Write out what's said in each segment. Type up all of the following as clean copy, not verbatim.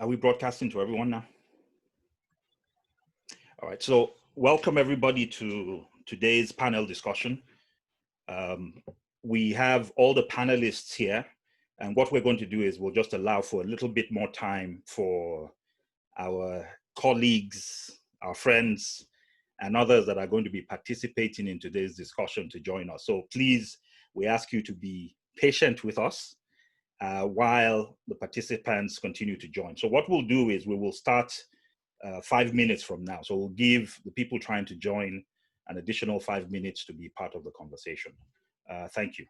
Are we broadcasting to everyone now? All right, so welcome everybody to today's panel discussion. We have all the panelists here, and what we're going to do is we'll just allow for a little bit more time for our colleagues, our friends, and others that are going to be participating in today's discussion to join us. So please, we ask you to be patient with us while the participants continue to join. So what we'll do is we will start 5 minutes from now. So we'll give the people trying to join an additional 5 minutes to be part of the conversation. Thank you.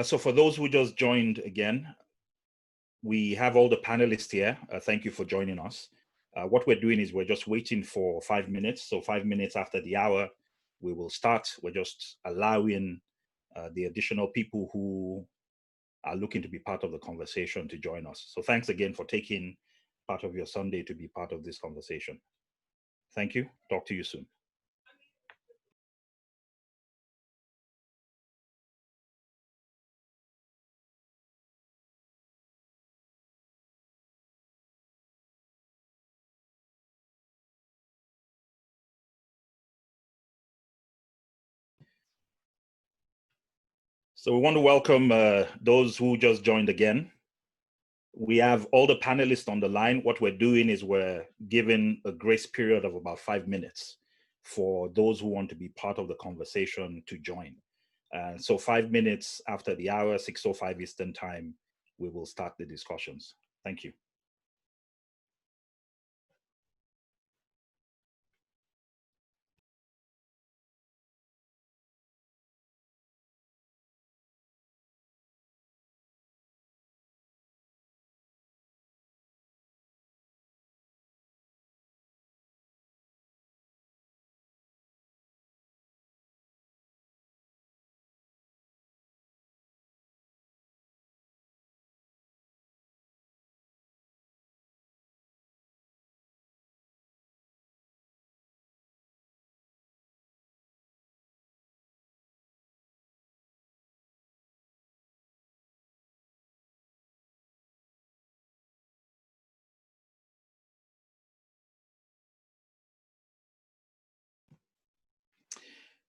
So for those who just joined again, we have all the panelists here. Thank you for joining us. What we're doing is we're just waiting for 5 minutes. So 5 minutes after the hour, we will start. We're just allowing the additional people who are looking to be part of the conversation to join us. So thanks again for taking part of your Sunday to be part of this conversation. Thank you. Talk to you soon. So we want to welcome those who just joined again. We have all the panelists on the line. What we're doing is we're giving a grace period of about 5 minutes for those who want to be part of the conversation to join. So 5 minutes after the hour, 6:05 Eastern time, we will start the discussions. Thank you.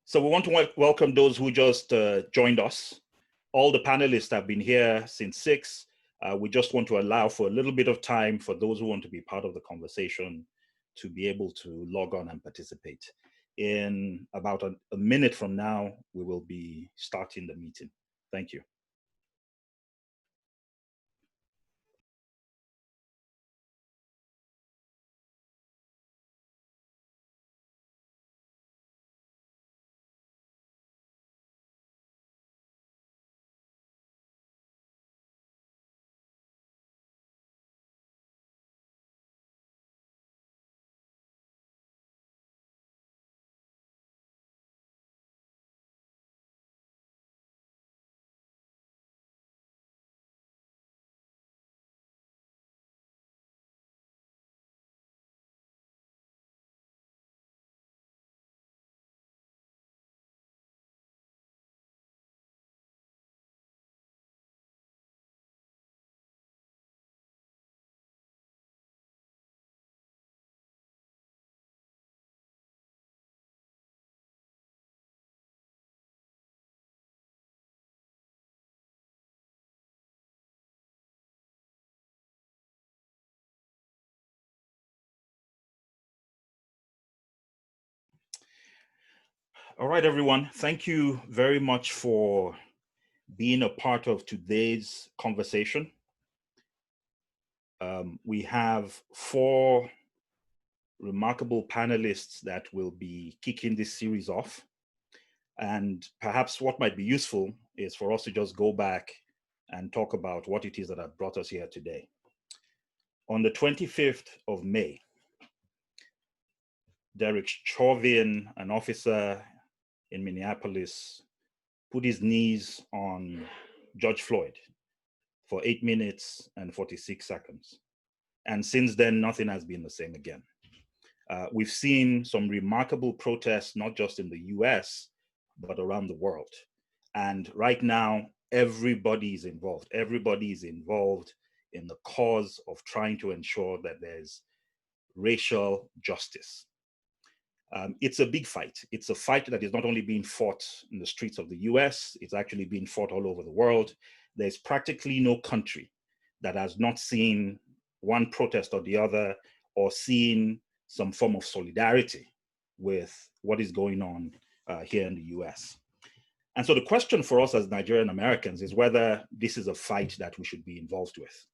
So we want to welcome those who just joined us. All the panelists have been here since 6. We just want to allow for a little bit of time for those who want to be part of the conversation to be able to log on and participate. In about a minute from now, we will be starting the meeting. Thank you. All right, everyone. Thank you very much for being a part of today's conversation. We have 4 remarkable panelists that will be kicking this series off. And perhaps what might be useful is for us to just go back and talk about what it is that have brought us here today. On the 25th of May, Derek Chauvin, an officer in Minneapolis, put his knees on George Floyd for 8 minutes and 46 seconds. And since then, nothing has been the same again. We've seen some remarkable protests, not just in the US, but around the world. And right now, everybody is involved. Everybody is involved in the cause of trying to ensure that there's racial justice. It's a big fight. It's a fight that is not only being fought in the streets of the US, it's actually being fought all over the world. There's practically no country that has not seen one protest or the other, or seen some form of solidarity with what is going on here in the US. And so the question for us as Nigerian Americans is whether this is a fight that we should be involved with.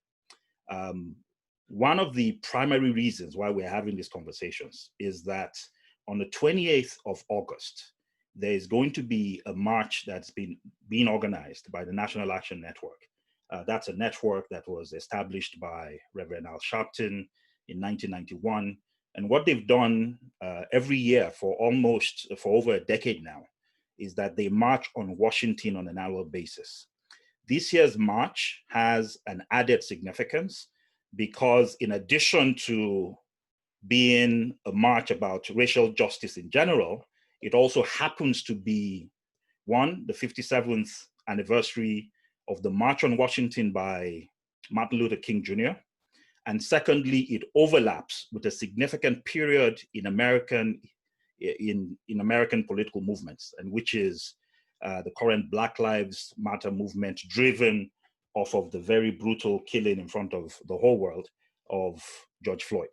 One of the primary reasons why we're having these conversations is that on the 28th of August, there is going to be a march that's being organized by the National Action Network. That's a network that was established by Reverend Al Sharpton in 1991. And what they've done every year for over a decade now is that they march on Washington on an annual basis. This year's march has an added significance because in addition to being a march about racial justice in general, it also happens to be, one, the 57th anniversary of the March on Washington by Martin Luther King Jr. And secondly, it overlaps with a significant period in American political movements, and which is the current Black Lives Matter movement, driven off of the very brutal killing in front of the whole world of George Floyd.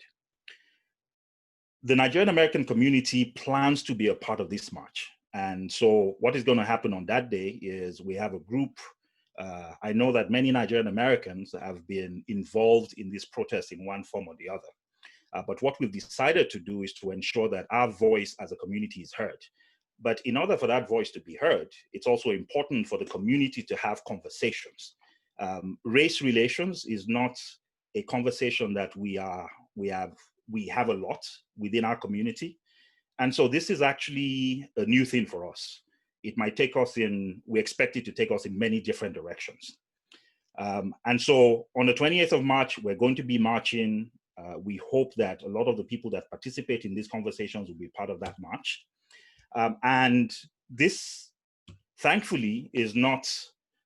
The Nigerian American community plans to be a part of this march. And so what is going to happen on that day is we have a group. I know that many Nigerian Americans have been involved in this protest in one form or the other. But what we've decided to do is to ensure that our voice as a community is heard. But in order for that voice to be heard, it's also important for the community to have conversations. Race relations is not a conversation that we have a lot within our community. And so this is actually a new thing for us. It might take us we expect it to take us in many different directions. And so on the 28th of March, we're going to be marching. We hope that a lot of the people that participate in these conversations will be part of that march. And this, thankfully, is not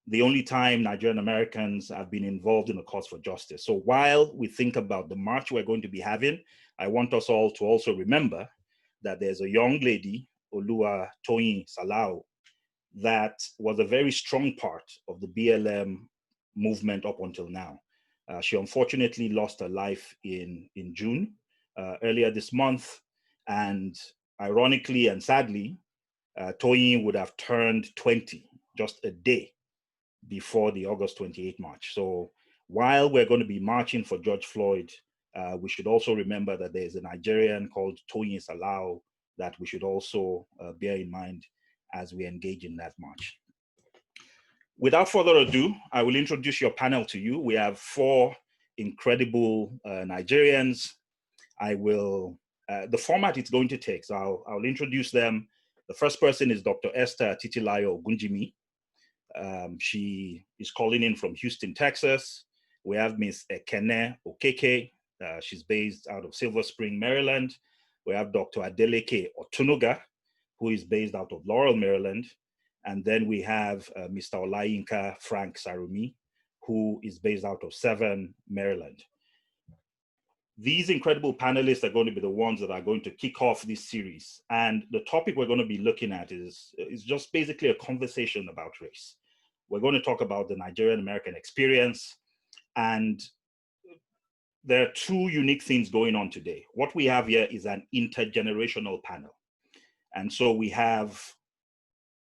the only time Nigerian Americans have been involved in the cause for justice. So while we think about the march we're going to be having, I want us all to also remember that there's a young lady, Oluwatoyin Salau, that was a very strong part of the BLM movement up until now. She unfortunately lost her life in June, earlier this month. And ironically and sadly, Toyin would have turned 20 just a day before the August 28th march. So while we're going to be marching for George Floyd, we should also remember that there's a Nigerian called Toyin Salau that we should also bear in mind as we engage in that march. Without further ado, I will introduce your panel to you. We have 4 incredible Nigerians. The format it's going to take, so I'll introduce them. The first person is Dr. Esther Titilayo Ogunjimi. She is calling in from Houston, Texas. We have Miss Ekene Okeke. She's based out of Silver Spring, Maryland. We have Dr. Adeleke Otunuga, who is based out of Laurel, Maryland. And then we have Mr. Olayinka Frank Sarumi, who is based out of Severn, Maryland. These incredible panelists are going to be the ones that are going to kick off this series. And the topic we're going to be looking at is just basically a conversation about race. We're going to talk about the Nigerian American experience. And there are 2 unique things going on today. What we have here is an intergenerational panel. And so we have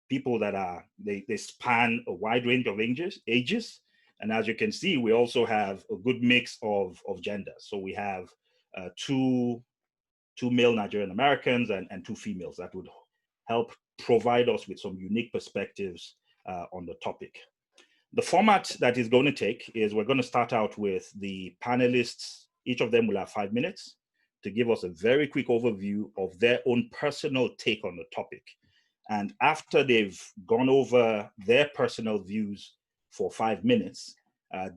people that they span a wide range of ages. And as you can see, we also have a good mix of genders. So we have two male Nigerian Americans and two females that would help provide us with some unique perspectives on the topic. The format that is going to take is we're going to start out with the panelists. Each of them will have 5 minutes to give us a very quick overview of their own personal take on the topic. And after they've gone over their personal views for 5 minutes,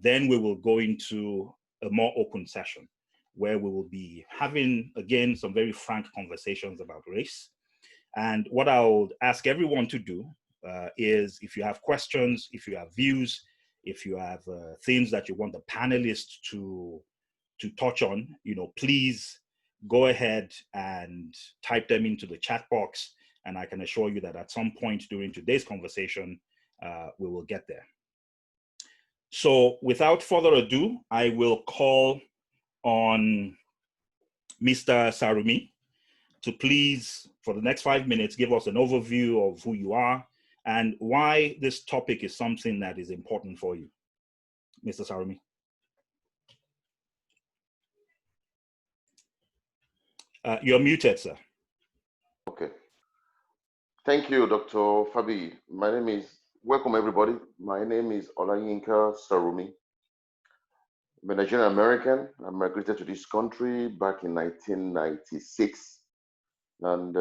then we will go into a more open session where we will be having, again, some very frank conversations about race. And what I would ask everyone to do is, if you have questions, if you have views, if you have things that you want the panelists to touch on, please go ahead and type them into the chat box. And I can assure you that at some point during today's conversation, we will get there. So without further ado, I will call on Mr. Sarumi to please, for the next 5 minutes, give us an overview of who you are and why this topic is something that is important for you. Mr. Sarumi. You're muted, sir. Okay. Thank you, Dr. Fabi. Welcome everybody. My name is Olayinka Sarumi. I'm a Nigerian American. I migrated to this country back in 1996. And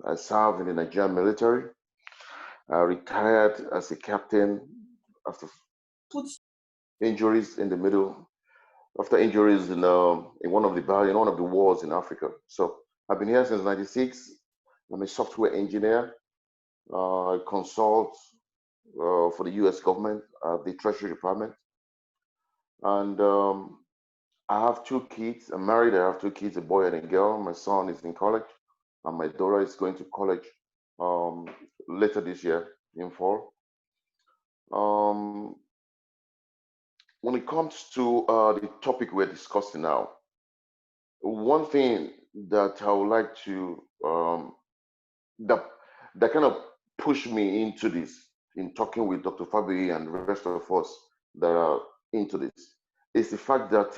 I served in the Nigerian military. I retired as a captain after injuries in the middle, after injuries in one of the wars in Africa. So I've been here since '96. I'm a software engineer. I consult for the U.S. government, the Treasury Department, and I have 2 kids. I'm married. I have 2 kids, a boy and a girl. My son is in college, and my daughter is going to college later this year in fall. When it comes to the topic we're discussing now, one thing that I would like to that kind of pushed me into this, in talking with Dr. Fabi and the rest of us that are into this, is the fact that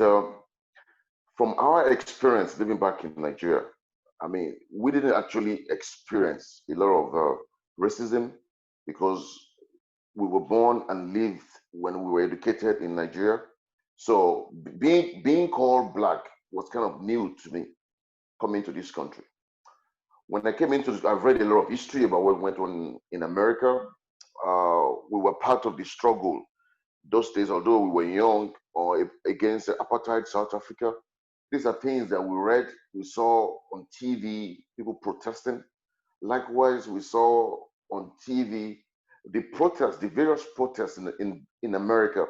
from our experience living back in Nigeria, I mean, we didn't actually experience a lot of racism because we were born and lived when we were educated in Nigeria. So being called black was kind of new to me coming to this country. When I came into this, I've read a lot of history about what went on in America. We were part of the struggle those days, although we were young, or against apartheid South Africa. These are things that we read, we saw on TV, people protesting. Likewise, we saw on TV the protests, the various protests in America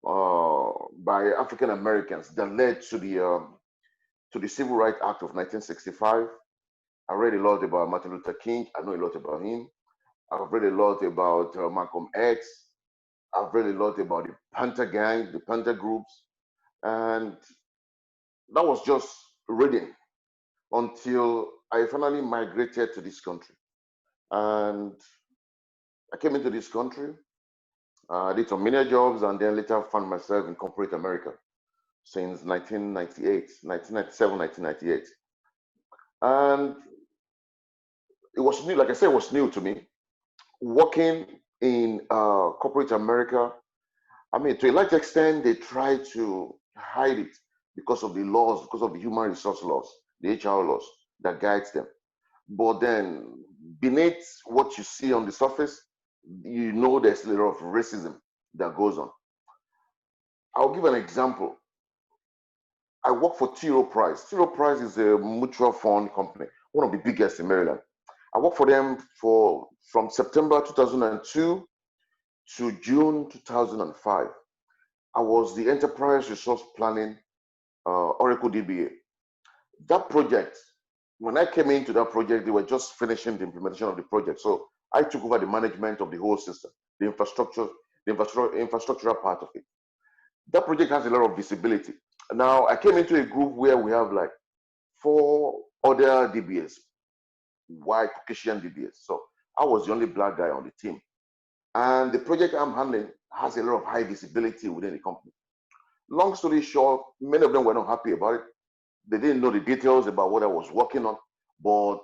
by African Americans that led to the Civil Rights Act of 1965. I read a lot about Martin Luther King. I know a lot about him. I've read a lot about Malcolm X. I've read a lot about the Panther Gang, the Panther groups. And that was just reading until I finally migrated to this country. And I came into this country, did some menial jobs, and then later found myself in corporate America since 1997, 1998. And it was new, like I said, it was new to me. Working in corporate America, I mean, to a large extent, they try to hide it because of the laws, because of the human resource laws, the HR laws that guides them. But then beneath what you see on the surface, you know there's a lot of racism that goes on. I'll give an example. I work for T. Rowe Price. T. Rowe Price is a mutual fund company, one of the biggest in Maryland. I worked for them from September 2002 to June 2005. I was the Enterprise Resource Planning Oracle DBA. That project, when I came into that project, they were just finishing the implementation of the project. So I took over the management of the whole system, the infrastructural part of it. That project has a lot of visibility. Now, I came into a group where we have like 4 other DBAs. white Caucasian DBS. So I was the only black guy on the team. And the project I'm handling has a lot of high visibility within the company. Long story short, many of them were not happy about it. They didn't know the details about what I was working on. But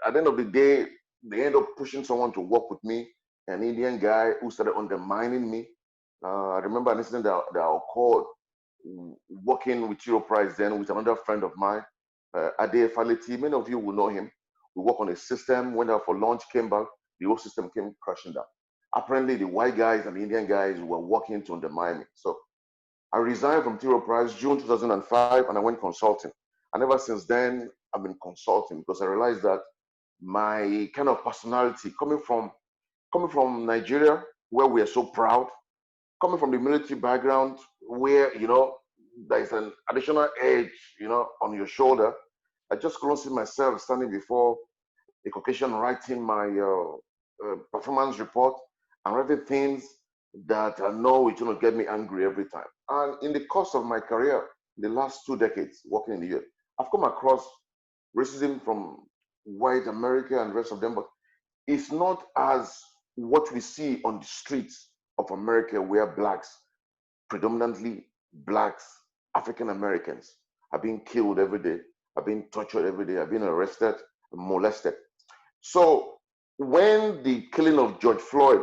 at the end of the day, they ended up pushing someone to work with me, an Indian guy who started undermining me. I remember an incident that I called working with Tiro Price then with another friend of mine, Adeleke. Many of you will know him. We worked on a system, went out for lunch, came back, the whole system came crashing down. Apparently, the white guys and the Indian guys were working to undermine me. So I resigned from Tiro Price June 2005, and I went consulting. And ever since then, I've been consulting because I realized that my kind of personality, coming from Nigeria, where we are so proud, coming from the military background, where there is an additional edge, on your shoulder, I just couldn't see myself standing before a Caucasian writing my performance report and writing things that I know it's going to get me angry every time. And in the course of my career, the last 2 decades working in the US, I've come across racism from white America and the rest of them, but it's not as what we see on the streets of America, where blacks, predominantly blacks, African Americans, are being killed every day, are being tortured every day, are being arrested, molested. So when the killing of George Floyd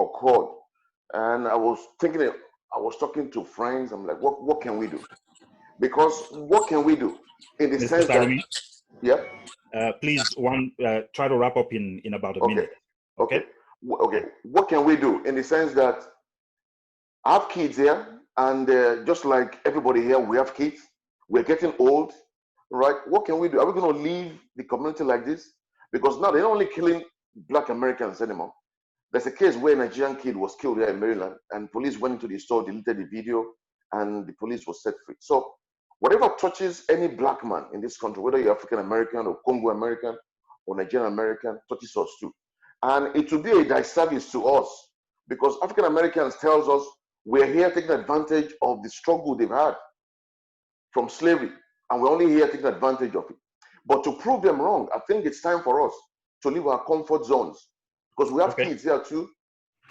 occurred, and I was talking to friends, I'm like, what can we do? Because what can we do in the Mr. sense Sarumi, that, yeah? Please, try to wrap up in about a minute. Okay. What can we do in the sense that I have kids here, and just like everybody here, we have kids. We're getting old, right? What can we do? Are we going to leave the community like this? Because now they're not only killing Black Americans anymore. There's a case where a Nigerian kid was killed here in Maryland, and police went into the store, deleted the video, and the police was set free. So whatever touches any black man in this country, whether you're African American or Congo American or Nigerian American, touches us too. And it will be a disservice to us, because African Americans tells us we're here taking advantage of the struggle they've had from slavery, and we're only here taking advantage of it. But to prove them wrong, I think it's time for us to leave our comfort zones, because we have kids here too,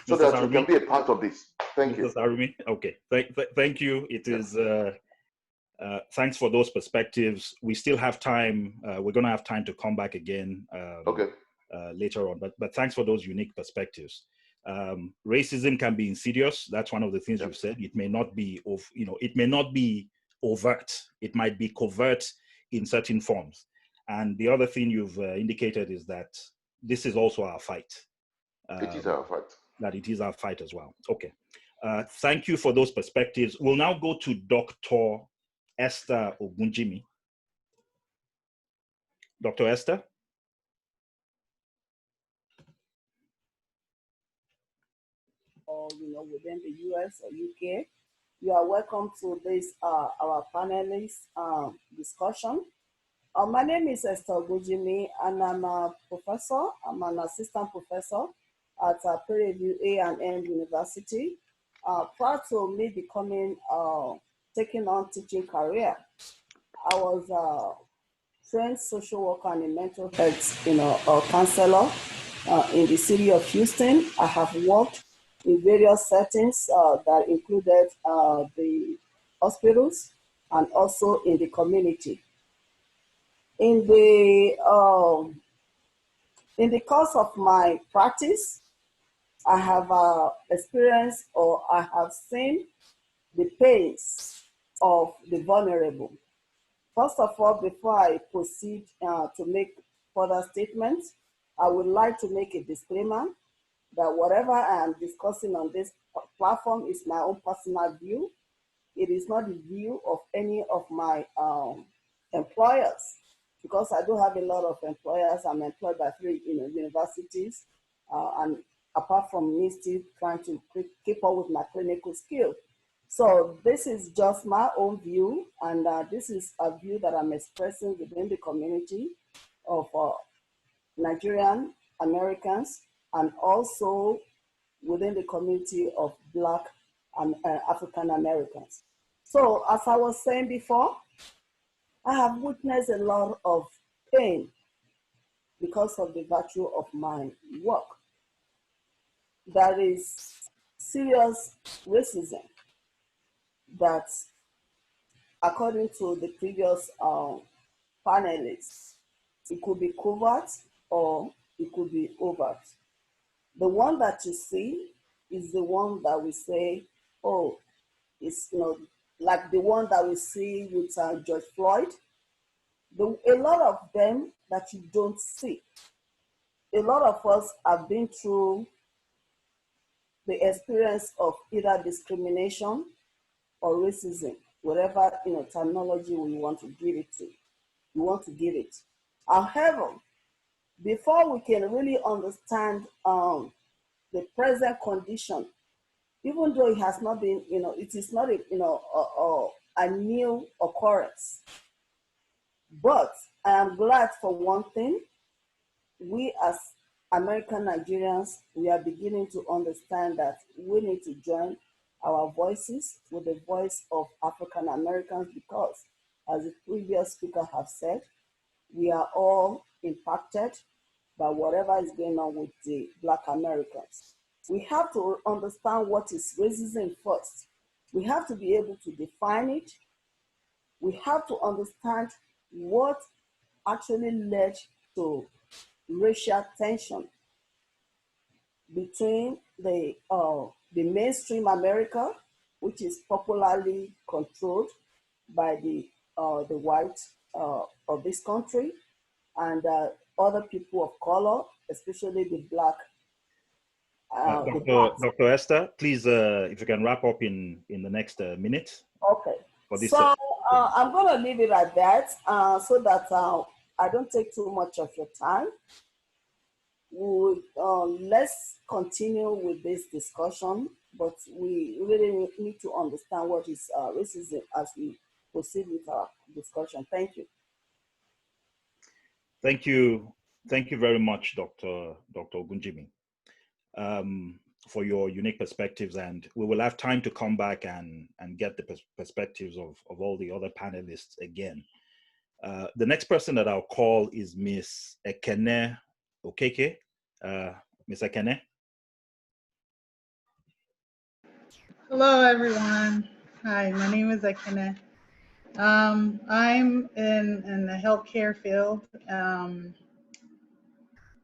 so Mr. that Sarumi, we can be a part of this. Thank you. Mr. Sarumi, okay. Thank you. It is, thanks for those perspectives. We still have time. We're going to have time to come back again later on. But thanks for those unique perspectives. Racism can be insidious. That's one of the things you've said. It may not be it may not be overt. It might be covert in certain forms. And the other thing you've indicated is that this is also our fight. It is our fight. That it is our fight as well. Okay. Thank you for those perspectives. We'll now go to Dr. Esther Ogunjimi. Dr. Esther? Or within the US or UK, you are welcome to this our panelist discussion. My name is Esther Ogunjimi, and I'm a professor. I'm an assistant professor at Prairie View A&M University. Prior to me becoming taking on teaching career, I was a trained social worker and a mental health counselor in the city of Houston. I have worked in various settings that included the hospitals and also in the community. In the course of my practice, I have experienced, or I have seen, the pains of the vulnerable. First of all, before I proceed to make further statements, I would like to make a disclaimer that whatever I am discussing on this platform is my own personal view. It is not the view of any of my employers, because I do have a lot of employers. I'm employed by 3 universities, and apart from me still trying to keep up with my clinical skill. So this is just my own view, and this is a view that I'm expressing within the community of Nigerian Americans, and also within the community of Black and African Americans. So as I was saying before, I have witnessed a lot of pain because of the virtue of my work. There is serious racism that, according to the previous panelists, it could be covert or it could be overt. The one that you see is the one that we say, oh, it's like the one that we see with George Floyd. A lot of them that you don't see. A lot of us have been through the experience of either discrimination or racism, whatever terminology we want to give it to. We want to give it. However, before we can really understand the present condition, even though it has not been, it is not a new occurrence. But I am glad for one thing, we as American Nigerians, we are beginning to understand that we need to join our voices with the voice of African Americans because, as the previous speaker have said, we are all impacted by whatever is going on with the Black Americans. We have to understand what is racism first. We have to be able to define it. We have to understand what actually led to racial tension between the mainstream America, which is popularly controlled by the white of this country, and other people of color, especially the Black. Dr. Esther, please, if you can wrap up in the next minute. Okay. So I'm going to leave it at that so that I don't take too much of your time. Let's continue with this discussion, but we really need to understand what is racism as we proceed with our discussion. Thank you. Thank you. Thank you very much, Dr. Ogunjimi, for your unique perspectives. And we will have time to come back and get the perspectives of all the other panelists again. The next person that I'll call is Miss Ekene Okeke. Miss Ekene. Hello, everyone. Hi, my name is Ekene. I'm in the healthcare field.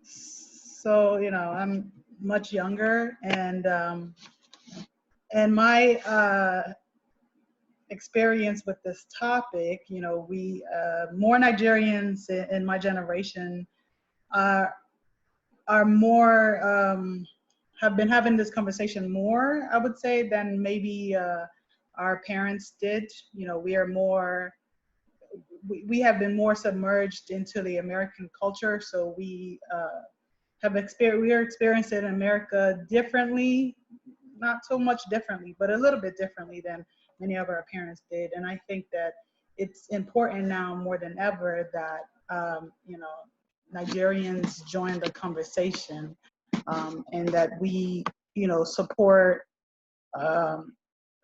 So, I'm much younger, and my experience with this topic, we more Nigerians in my generation are more have been having this conversation more, I would say, than maybe our parents did. We are more, we have been more submerged into the American culture, so we are experiencing America differently, not so much differently, but a little bit differently than many of our parents did. And I think that it's important now more than ever that Nigerians join the conversation, and that we support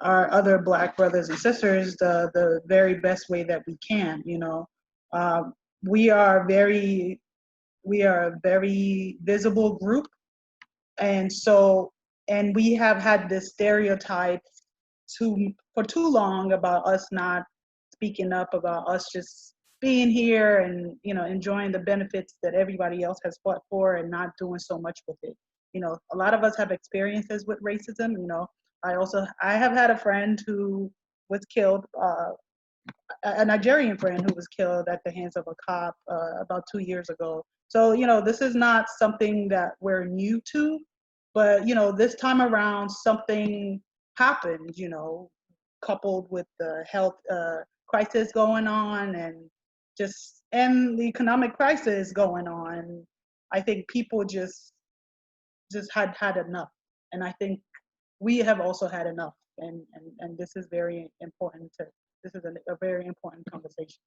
our other Black brothers and sisters the very best way that we can. We are a very visible group, and we have had this stereotype for too long about us not speaking up, about us just being here and enjoying the benefits that everybody else has fought for and not doing so much with it. A lot of us have experiences with racism. I have had a friend who was killed, a Nigerian friend who was killed at the hands of a cop about 2 years ago. So, this is not something that we're new to, but, this time around something happened, coupled with the health crisis going on and the economic crisis going on. I think people just had enough. And I think we have also had enough. And this is very important this is a very important conversation.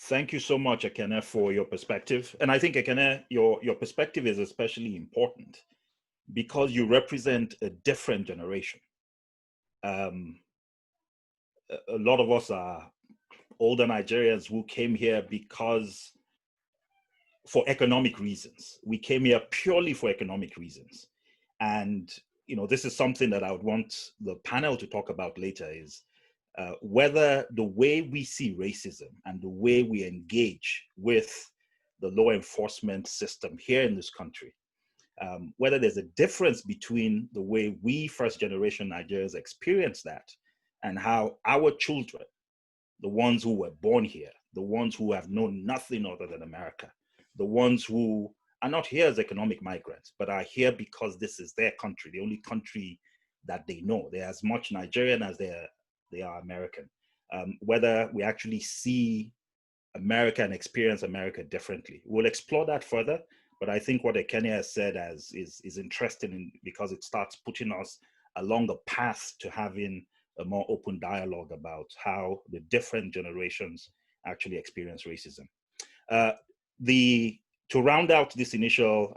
Thank you so much, Ekene, for your perspective. And I think, Ekene, your perspective is especially important because you represent a different generation. A lot of us are older Nigerians who came here for economic reasons. We came here purely for economic reasons. And, this is something that I would want the panel to talk about later, is whether the way we see racism and the way we engage with the law enforcement system here in this country, whether there's a difference between the way we first generation Nigerians experience that and how our children, the ones who were born here, the ones who have known nothing other than America, the ones who are not here as economic migrants, but are here because this is their country, the only country that they know. They're as much Nigerian as they are American. Whether we actually see America and experience America differently. We'll explore that further, but I think what Ekene has said is interesting because it starts putting us along a path to having a more open dialogue about how the different generations actually experience racism. To round out this initial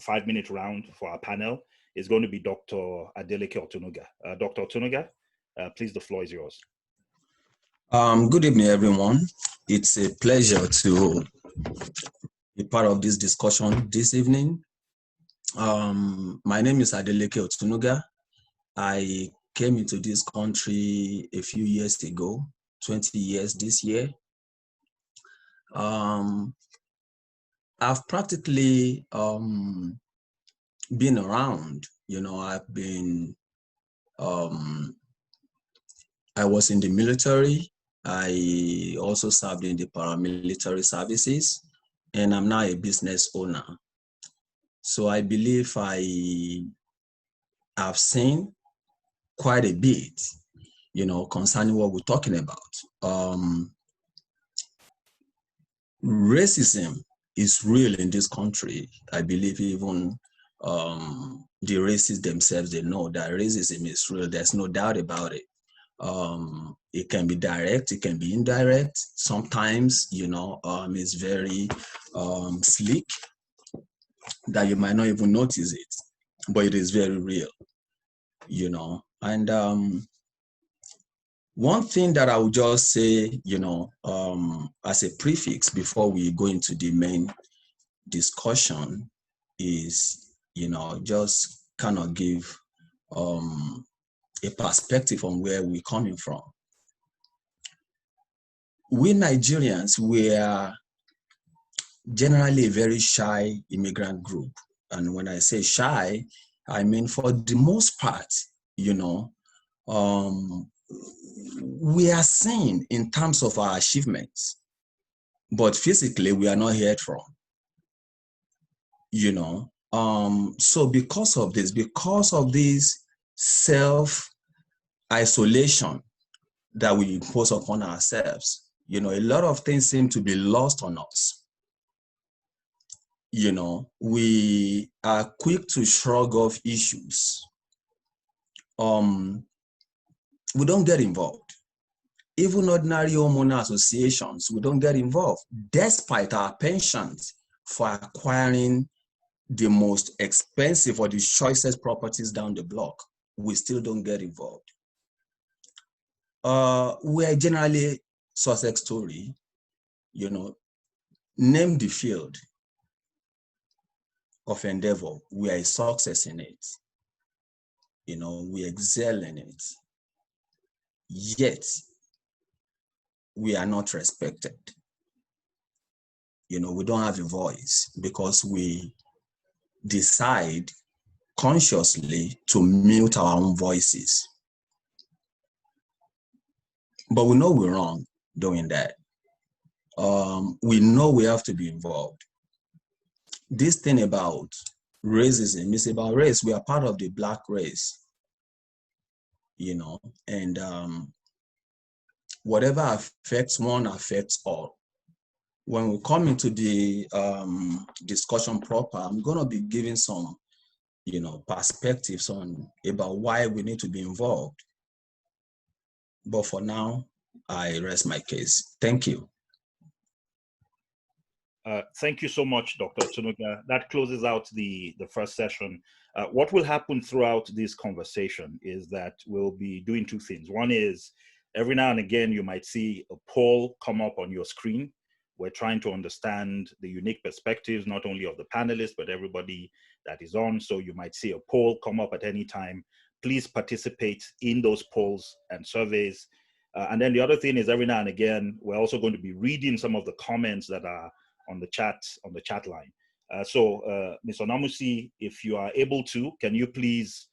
5-minute round for our panel is going to be Dr. Adeleke Otunuga. Dr. Otunuga, please, the floor is yours. Good evening, everyone. It's a pleasure to be part of this discussion this evening. My name is Adeleke Otunuga. I came into this country a few years ago, 20 years this year. I've practically been around. I've been, I was in the military. I also served in the paramilitary services, and I'm now a business owner. So I believe I have seen quite a bit, concerning what we're talking about. Racism is real in this country. I believe even the racists themselves, they know that racism is real. There's no doubt about it. It can be direct, it can be indirect. Sometimes, it's very slick that you might not even notice it, but it is very real, And one thing that I would just say, as a prefix before we go into the main discussion is, just kind of give a perspective on where we're coming from. We Nigerians, we are generally a very shy immigrant group. And when I say shy, I mean for the most part, we are seen in terms of our achievements, but physically we are not heard from. So because of this self-isolation that we impose upon ourselves, a lot of things seem to be lost on us. We are quick to shrug off issues. We don't get involved. Even ordinary homeowner associations, we don't get involved, despite our penchant for acquiring the most expensive or the choicest properties down the block. We still don't get involved. We are generally success story, name the field of endeavor, we are a success in it. We excel in it. Yet, we are not respected. We don't have a voice because we decide consciously to mute our own voices. But we know we're wrong doing that. We know we have to be involved. This thing about racism is about race. We are part of the Black race, and whatever affects one affects all. When we come into the discussion proper, I'm going to be giving some, perspectives on about why we need to be involved. But for now, I rest my case. Thank you. Thank you so much, Dr. Otunuga. That closes out the first session. What will happen throughout this conversation is that we'll be doing two things. One is Every now and again, you might see a poll come up on your screen. We're trying to understand the unique perspectives, not only of the panelists, but everybody that is on. So you might see a poll come up at any time. Please participate in those polls and surveys. And then the other thing is, every now and again, we're also going to be reading some of the comments that are on the chat line. So Ms. Onamusi, if you are able to, can you please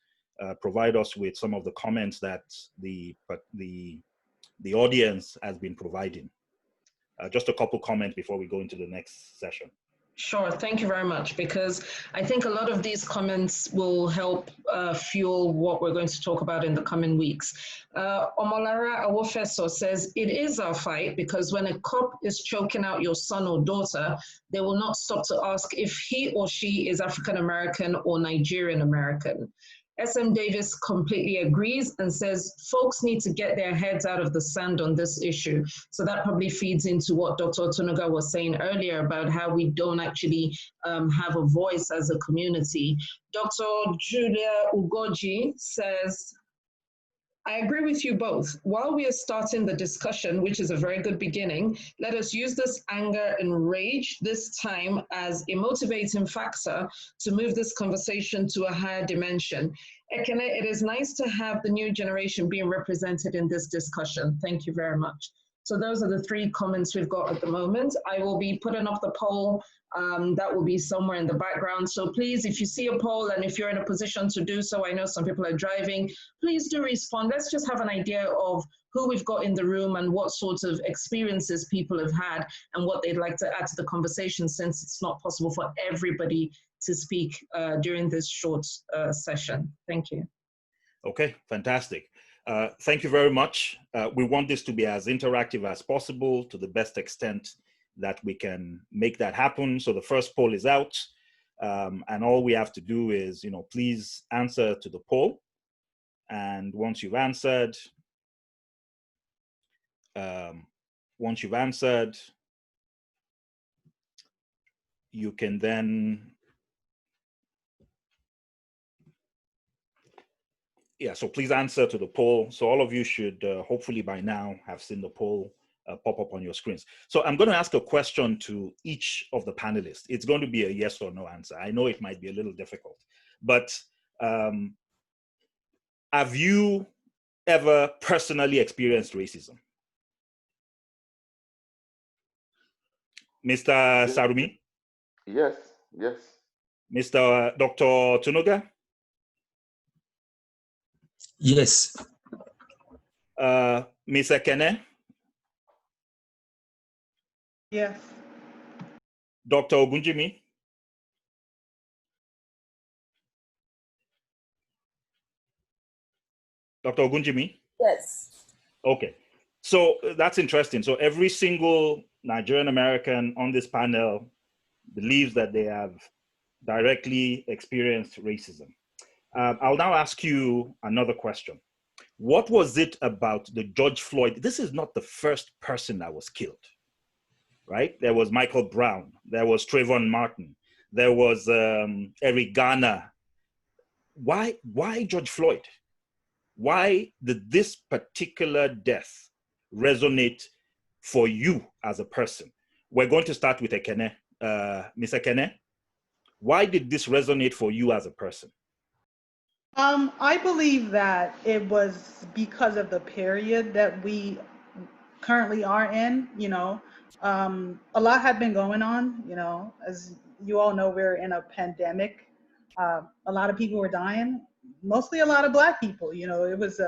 provide us with some of the comments that the audience has been providing? Just a couple comments before we go into the next session. Sure, thank you very much, because I think a lot of these comments will help fuel what we're going to talk about in the coming weeks. Omolara Awofeso says, it is our fight because when a cop is choking out your son or daughter, they will not stop to ask if he or she is African American or Nigerian American. SM Davis completely agrees and says folks need to get their heads out of the sand on this issue. So that probably feeds into what Dr. Otunuga was saying earlier about how we don't actually have a voice as a community. Dr. Julia Ugoji says, I agree with you both. While we are starting the discussion, which is a very good beginning, let us use this anger and rage this time as a motivating factor to move this conversation to a higher dimension. Ekene, it is nice to have the new generation being represented in this discussion. Thank you very much. So those are the 3 comments we've got at the moment. I will be putting up the poll. That will be somewhere in the background. So please, if you see a poll and if you're in a position to do so, I know some people are driving, please do respond. Let's just have an idea of who we've got in the room and what sorts of experiences people have had and what they'd like to add to the conversation, since it's not possible for everybody to speak during this short session. Thank you. Okay, fantastic. Thank you very much. We want this to be as interactive as possible to the best extent that we can make that happen. So the first poll is out, and all we have to do is, please answer to the poll. And once you've answered, you can then, so please answer to the poll. So all of you should hopefully by now have seen the poll pop up on your screens. So I'm going to ask a question to each of the panelists. It's going to be a yes or no answer. I know it might be a little difficult, but have you ever personally experienced racism? Mr. Sarumi? Yes. Mr. Dr. Otunuga? Yes. Ms. Ekene? Yes. Dr. Ogunjimi? Dr. Ogunjimi? Yes. Okay, so that's interesting. So every single Nigerian American on this panel believes that they have directly experienced racism. I'll now ask you another question. What was it about the George Floyd? This is not the first person that was killed, right? There was Michael Brown, there was Trayvon Martin, there was Eric Garner. Why George Floyd? Why did this particular death resonate for you as a person? We're going to start with Ekene. Ms. Ekene, why did this resonate for you as a person? I believe that it was because of the period that we currently are in. A lot had been going on, as you all know, we're in a pandemic. A lot of people were dying, mostly a lot of Black people. It was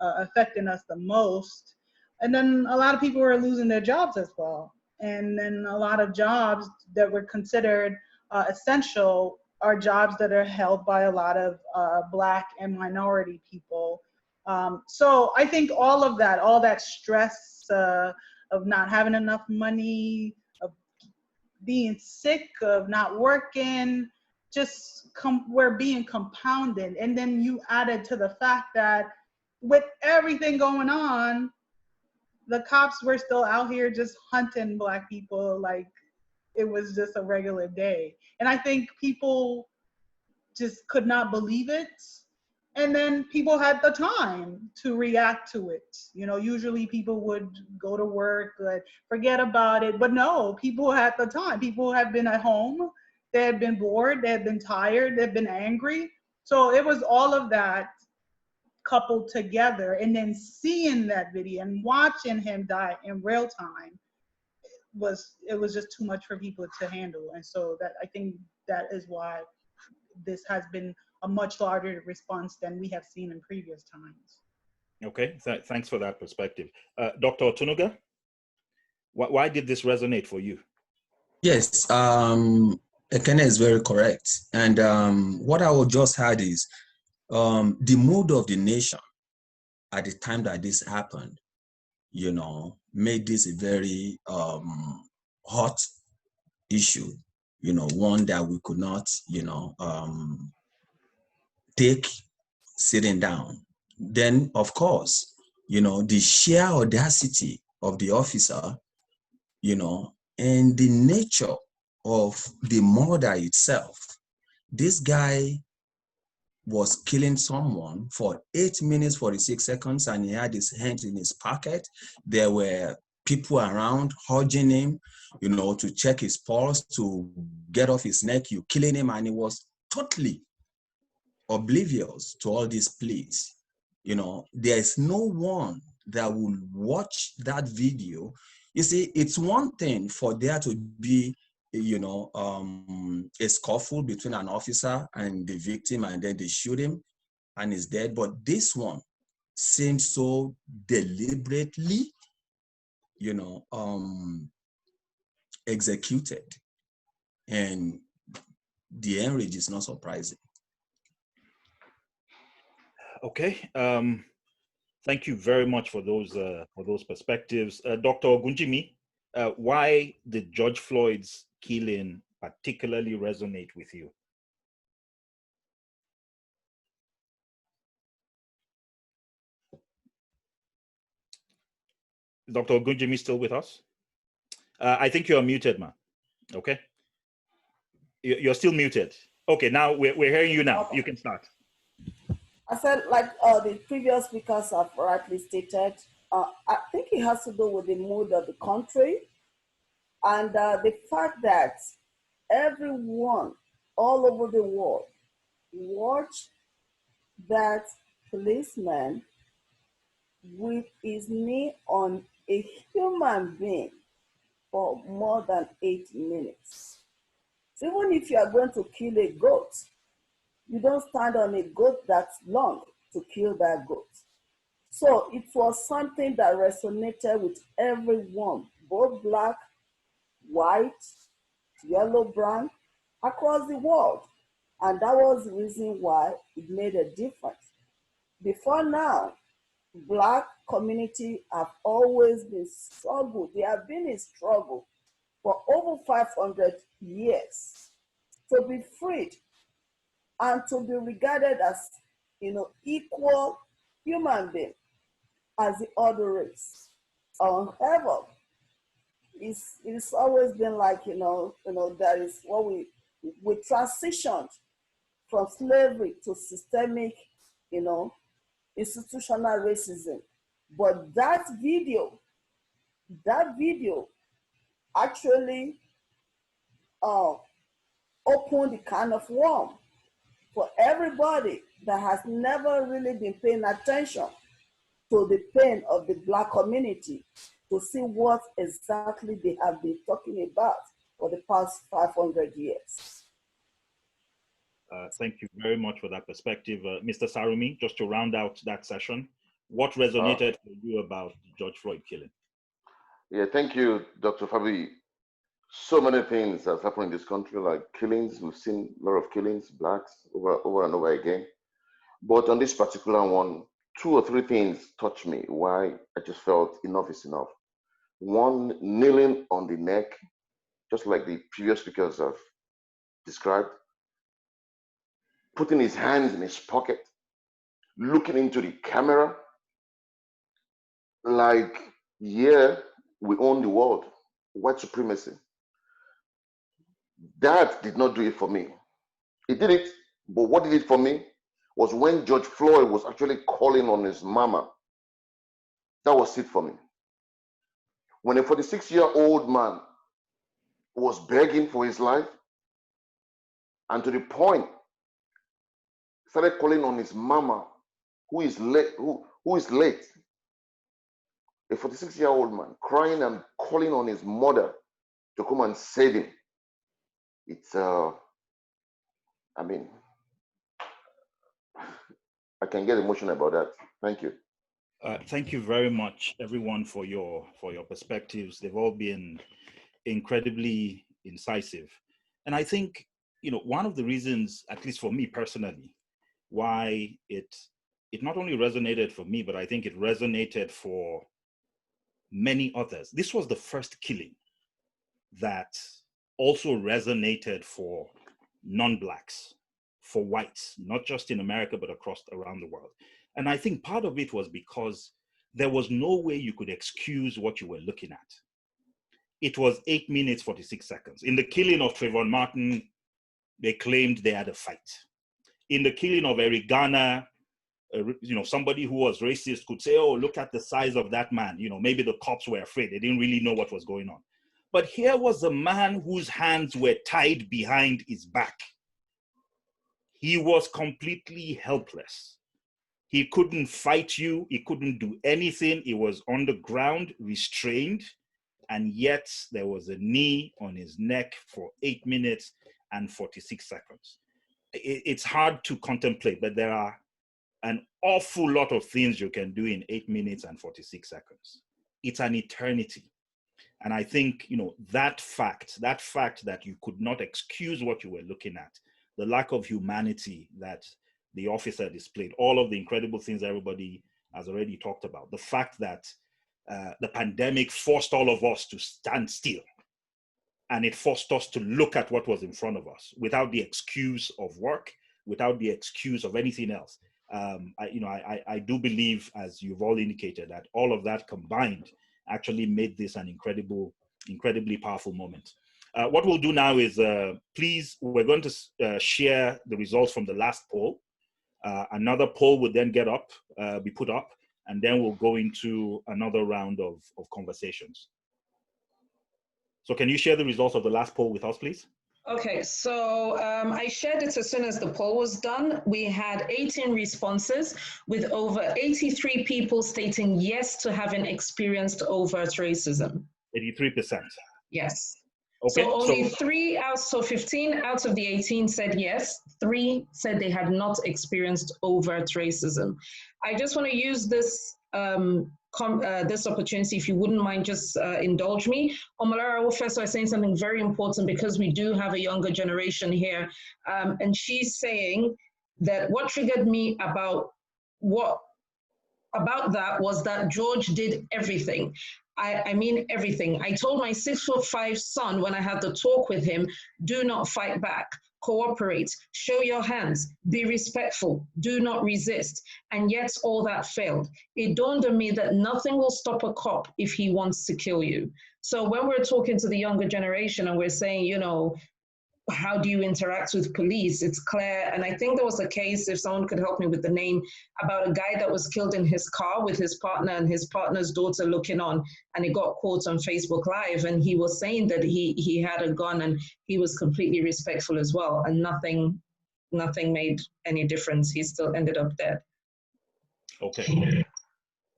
affecting us the most. And then a lot of people were losing their jobs as well. And then a lot of jobs that were considered essential are jobs that are held by a lot of Black and minority people. So I think all that stress of not having enough money, of being sick, of not working, we're being compounded. And then you added to the fact that with everything going on, the cops were still out here just hunting Black people like it was just a regular day. And I think people just could not believe it. And then people had the time to react to it. You know, usually people would go to work, like, forget about it. But no, people had the time. People have been at home. They had been bored. They had been tired. They've been angry. So it was all of that coupled together. And then seeing that video and watching him die in real time it was just too much for people to handle. And so that, I think that is why this has been a much larger response than we have seen in previous times. Okay, thanks for that perspective. Dr. Otunuga, why did this resonate for you? Yes, Ekene is very correct. And what I would just add is the mood of the nation at the time that this happened, you know, made this a very hot issue, you know, one that we could not, you know, take sitting down. Then, of course, you know, the sheer audacity of the officer, you know, and the nature of the murder itself. This guy was killing someone for 8 minutes, 46 seconds, and he had his hands in his pocket. There were people around urging him, you know, to check his pulse, to get off his neck, you killing him, and he was totally oblivious to all these pleas. You know, there's no one that will watch that video. You see, it's one thing for there to be, you know, a scuffle between an officer and the victim, and then they shoot him and he's dead. But this one seems so deliberately, you know, executed. And the end range is not surprising. Okay, thank you very much for those perspectives. Dr. Ogunjimi, why did George Floyd's killing particularly resonate with you? Dr. Ogunjimi still with us? I think you're muted, man. Okay. You're still muted. Okay, now we're hearing you now. Okay. You can start. I said, like the previous speakers have rightly stated, I think it has to do with the mood of the country and the fact that everyone all over the world watched that policeman with his knee on a human being for more than 8 minutes. So even if you are going to kill a goat, you don't stand on a goat that's long to kill that goat. So it was something that resonated with everyone, both black, white, yellow, brown, across the world. And that was the reason why it made a difference. Before now, Black community have always been struggled. They have been in struggle for over 500 years to be freed and to be regarded as, you know, equal human being as the other race. However, it's always been like, you know, that is what we transitioned from slavery to systemic, you know, institutional racism. But that video actually opened the can of worms for everybody that has never really been paying attention to the pain of the Black community, to see what exactly they have been talking about for the past 500 years. Thank you very much for that perspective. Mr. Sarumi, just to round out that session, what resonated for you about the George Floyd killing? Yeah, thank you, Dr. Fabi. So many things have happened in this country, like killings. We've seen a lot of killings, blacks, over and over again. But on this particular one, 2 or 3 things touched me, why I just felt enough is enough. One, kneeling on the neck, just like the previous speakers have described, putting his hands in his pocket, looking into the camera, like, yeah, we own the world, white supremacy. That did not do it for me. It did it, but what did it for me was when George Floyd was actually calling on his mama. That was it for me. When a 46-year-old man was begging for his life, and to the point, started calling on his mama, who is late. A 46-year-old man crying and calling on his mother to come and save him. It's, I mean, I can get emotional about that. Thank you. Thank you very much, everyone, for your perspectives. They've all been incredibly incisive. And I think, one of the reasons, at least for me personally, why it not only resonated for me, but I think it resonated for many others. This was the first killing that also resonated for non-Blacks, for whites, not just in America, but around the world. And I think part of it was because there was no way you could excuse what you were looking at. It was 8 minutes, 46 seconds. In the killing of Trayvon Martin, they claimed they had a fight. In the killing of Eric Garner, somebody who was racist could say, oh, look at the size of that man. Maybe the cops were afraid. They didn't really know what was going on. But here was a man whose hands were tied behind his back. He was completely helpless. He couldn't fight you. He couldn't do anything. He was on the ground, restrained. And yet there was a knee on his neck for 8 minutes and 46 seconds. It's hard to contemplate, but there are an awful lot of things you can do in 8 minutes and 46 seconds. It's an eternity. And I think, that fact that you could not excuse what you were looking at, the lack of humanity that the officer displayed, all of the incredible things everybody has already talked about, the fact that the pandemic forced all of us to stand still, and it forced us to look at what was in front of us without the excuse of work, without the excuse of anything else. I do believe, as you've all indicated, that all of that combined actually made this an incredibly powerful moment. What we'll do now is, please, we're going to share the results from the last poll. Another poll would then be put up, and then we'll go into another round of conversations. So can you share the results of the last poll with us, please? Okay, so I shared it as soon as the poll was done. We had 18 responses, with over 83 people stating yes to having experienced overt racism. 83%. Yes. Okay, so only 15 out of the 18 said yes. 3 said they had not experienced overt racism. I just want to use this this opportunity, if you wouldn't mind, just indulge me. Omolara Wofeso is saying something very important, because we do have a younger generation here, and she's saying that what triggered me about that was that George did everything. I mean everything. I told my 6'5" son when I had the talk with him, do not fight back, cooperate, show your hands, be respectful, do not resist. And yet all that failed. It dawned on me that nothing will stop a cop if he wants to kill you. So when we're talking to the younger generation and we're saying, how do you interact with police? It's clear. And I think there was a case, if someone could help me with the name, about a guy that was killed in his car with his partner and his partner's daughter looking on, and it got caught on Facebook Live. And he was saying that he had a gun and he was completely respectful as well. And nothing made any difference. He still ended up dead. Okay.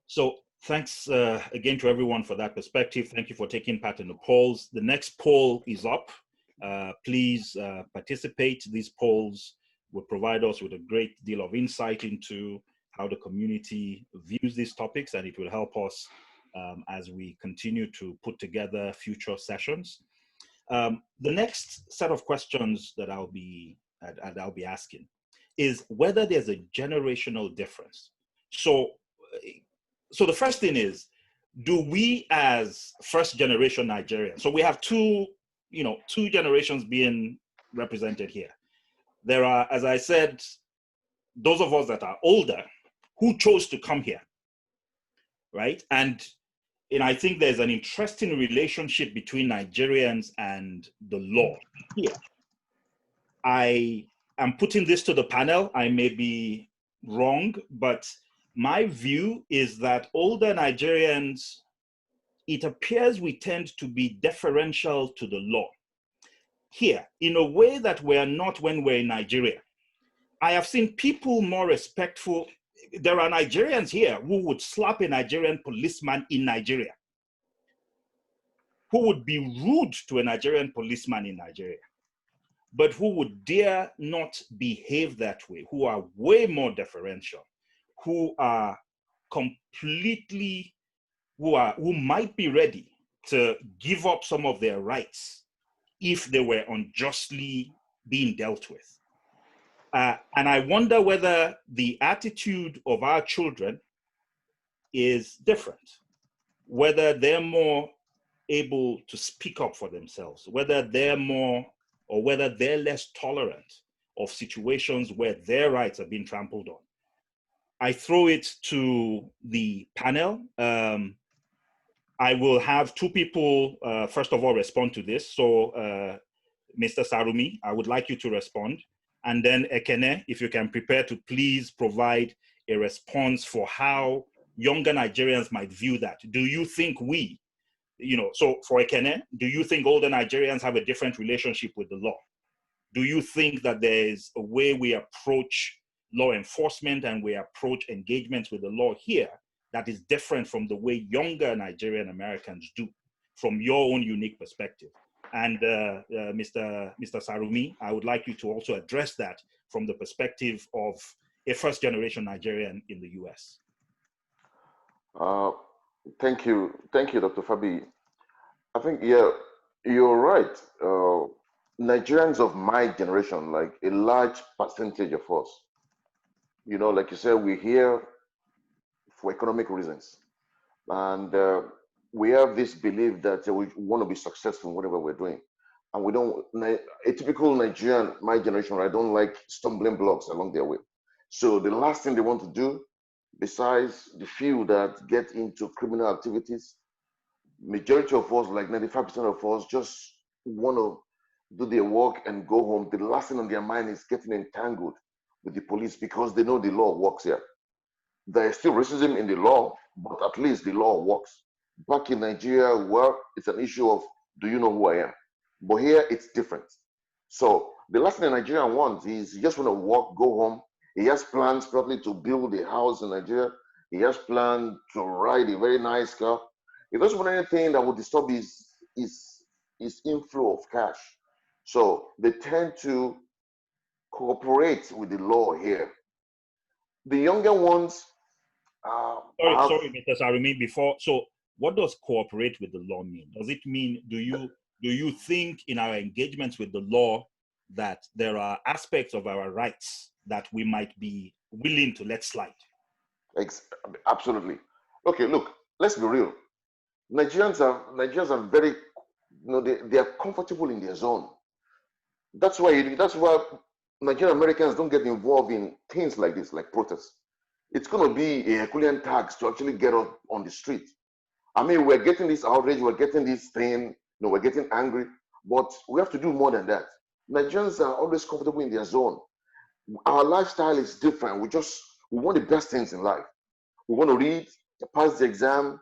So thanks again to everyone for that perspective. Thank you for taking part in the polls. The next poll is up. Please participate. These polls will provide us with a great deal of insight into how the community views these topics, and it will help us as we continue to put together future sessions. The next set of questions that I'll be asking is whether there's a generational difference. So the first thing is, do we as first generation Nigerians, so we have two generations being represented here. There are, as I said, those of us that are older who chose to come here, right? And I think there's an interesting relationship between Nigerians and the law here. I am putting this to the panel. I may be wrong, but my view is that older Nigerians, it appears we tend to be deferential to the law here in a way that we're not when we're in Nigeria. I have seen people more respectful. There are Nigerians here who would slap a Nigerian policeman in Nigeria, who would be rude to a Nigerian policeman in Nigeria, but who would dare not behave that way, who are way more deferential, who are completely, who might be ready to give up some of their rights if they were unjustly being dealt with. And I wonder whether the attitude of our children is different, whether they're more able to speak up for themselves, whether they're more, or whether they're less tolerant of situations where their rights are being trampled on. I throw it to the panel. I will have two people, first of all, respond to this. So, Mr. Sarumi, I would like you to respond. And then Ekene, if you can prepare to please provide a response for how younger Nigerians might view that. Do you think so for Ekene, do you think older Nigerians have a different relationship with the law? Do you think that there's a way we approach law enforcement and we approach engagements with the law here that is different from the way younger Nigerian Americans do, from your own unique perspective? And Mr. Sarumi, I would like you to also address that from the perspective of a first-generation Nigerian in the US. Thank you, Dr. Fabi. I think, yeah, you're right. Nigerians of my generation, like a large percentage of us, like you said, we're here for economic reasons. And we have this belief that we want to be successful in whatever we're doing. And we don't, a typical Nigerian, my generation, I don't like stumbling blocks along their way. So the last thing they want to do, besides the few that get into criminal activities, majority of us, like 95% of us, just want to do their work and go home. The last thing on their mind is getting entangled with the police because they know the law works here. There is still racism in the law, but at least the law works. Back in Nigeria, well, it's an issue of, do you know who I am? But here, it's different. So the last thing a Nigerian wants is he just want to work, go home. He has plans probably to build a house in Nigeria. He has planned to ride a very nice car. He doesn't want anything that would disturb his inflow of cash. So they tend to cooperate with the law here. The younger ones, sorry, Mr. Sarumi, so what does cooperate with the law mean? Does it mean, do you think in our engagements with the law that there are aspects of our rights that we might be willing to let slide? Absolutely. Okay, look, let's be real. Nigerians are very, they are comfortable in their zone. That's why Nigerian Americans don't get involved in things like this, like protests. It's going to be a Herculean task to actually get up on the street. I mean, we're getting this outrage, we're getting this thing, we're getting angry, but we have to do more than that. Nigerians are always comfortable in their zone. Our lifestyle is different. We want the best things in life. We want to read, pass the exam.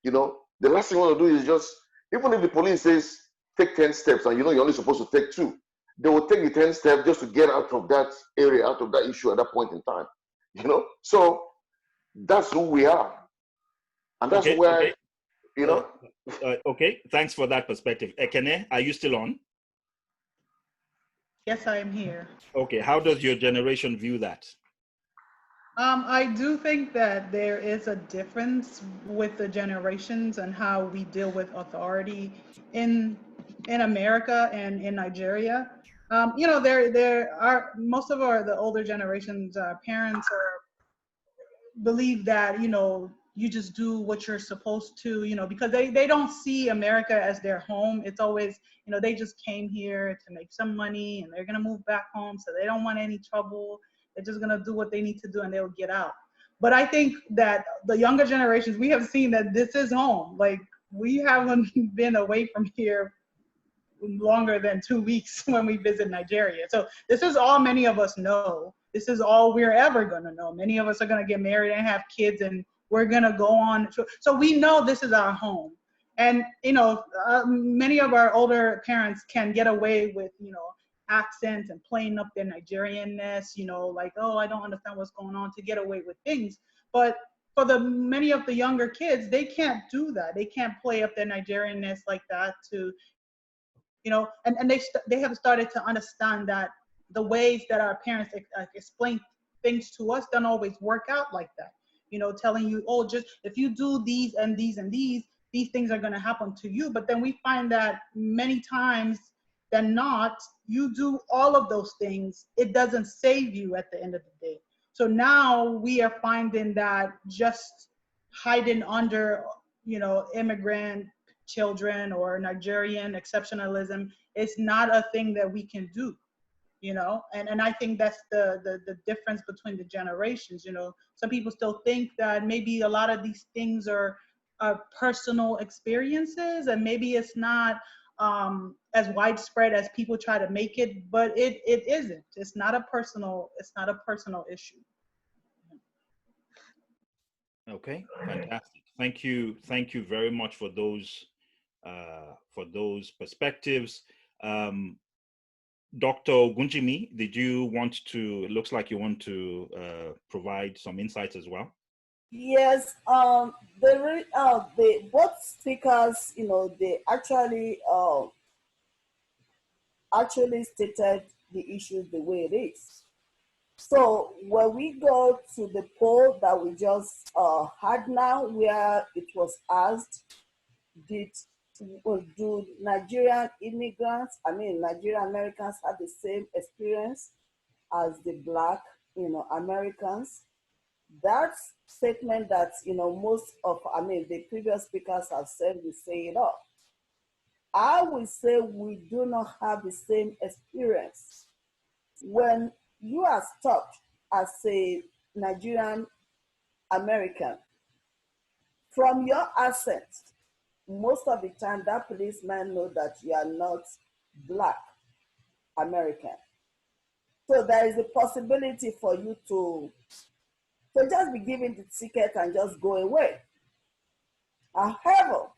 The last thing we want to do is just, even if the police says take 10 steps and you're only supposed to take 2, they will take the 10 steps just to get out of that area, out of that issue at that point in time. So that's who we are. And that's where, Okay, thanks for that perspective. Ekene, are you still on? Yes, I am here. Okay, how does your generation view that? I do think that there is a difference with the generations and how we deal with authority in America and in Nigeria. There are most of the older generations, parents believe that you just do what you're supposed to, because they don't see America as their home. It's always they just came here to make some money and they're gonna move back home, so they don't want any trouble. They're just gonna do what they need to do and they'll get out. But I think that the younger generations, we have seen that this is home. Like, we haven't been away from here longer than 2 weeks when we visit Nigeria. So this is all many of us know. this is all we're ever going to know. Many of us are going to get married and have kids, and we're going to go on. So we know this is our home. And, many of our older parents can get away with, accents and playing up their Nigerianness, like, oh, I don't understand what's going on, to get away with things. But for many of the younger kids, they can't do that. They can't play up their Nigerianness like that to, and they have started to understand that the ways that our parents explain things to us don't always work out like that. Telling you, oh, just if you do these and these and these things are going to happen to you. But then we find that many times than not, you do all of those things, it doesn't save you at the end of the day. So now we are finding that just hiding under, immigrant children or Nigerian exceptionalism is not a thing that we can do, and I think that's the difference between the generations. Some people still think that maybe a lot of these things are personal experiences, and maybe it's not as widespread as people try to make it, but it isn't. It's not a personal issue. Okay, fantastic. Thank you very much for those perspectives. Dr. Ogunjimi, did you want to? It looks like you want to provide some insights as well. Yes, the both speakers, they actually stated the issue the way it is. So when we go to the poll that we just had now, where it was asked, do Nigerian Americans have the same experience as the Black, Americans? That statement that, most of, the previous speakers have said, we say it all. I would say we do not have the same experience. When you are stopped as a Nigerian American, from your accent, most of the time that policeman know that you are not Black American. So there is a possibility for you to just be given the ticket and just go away. However,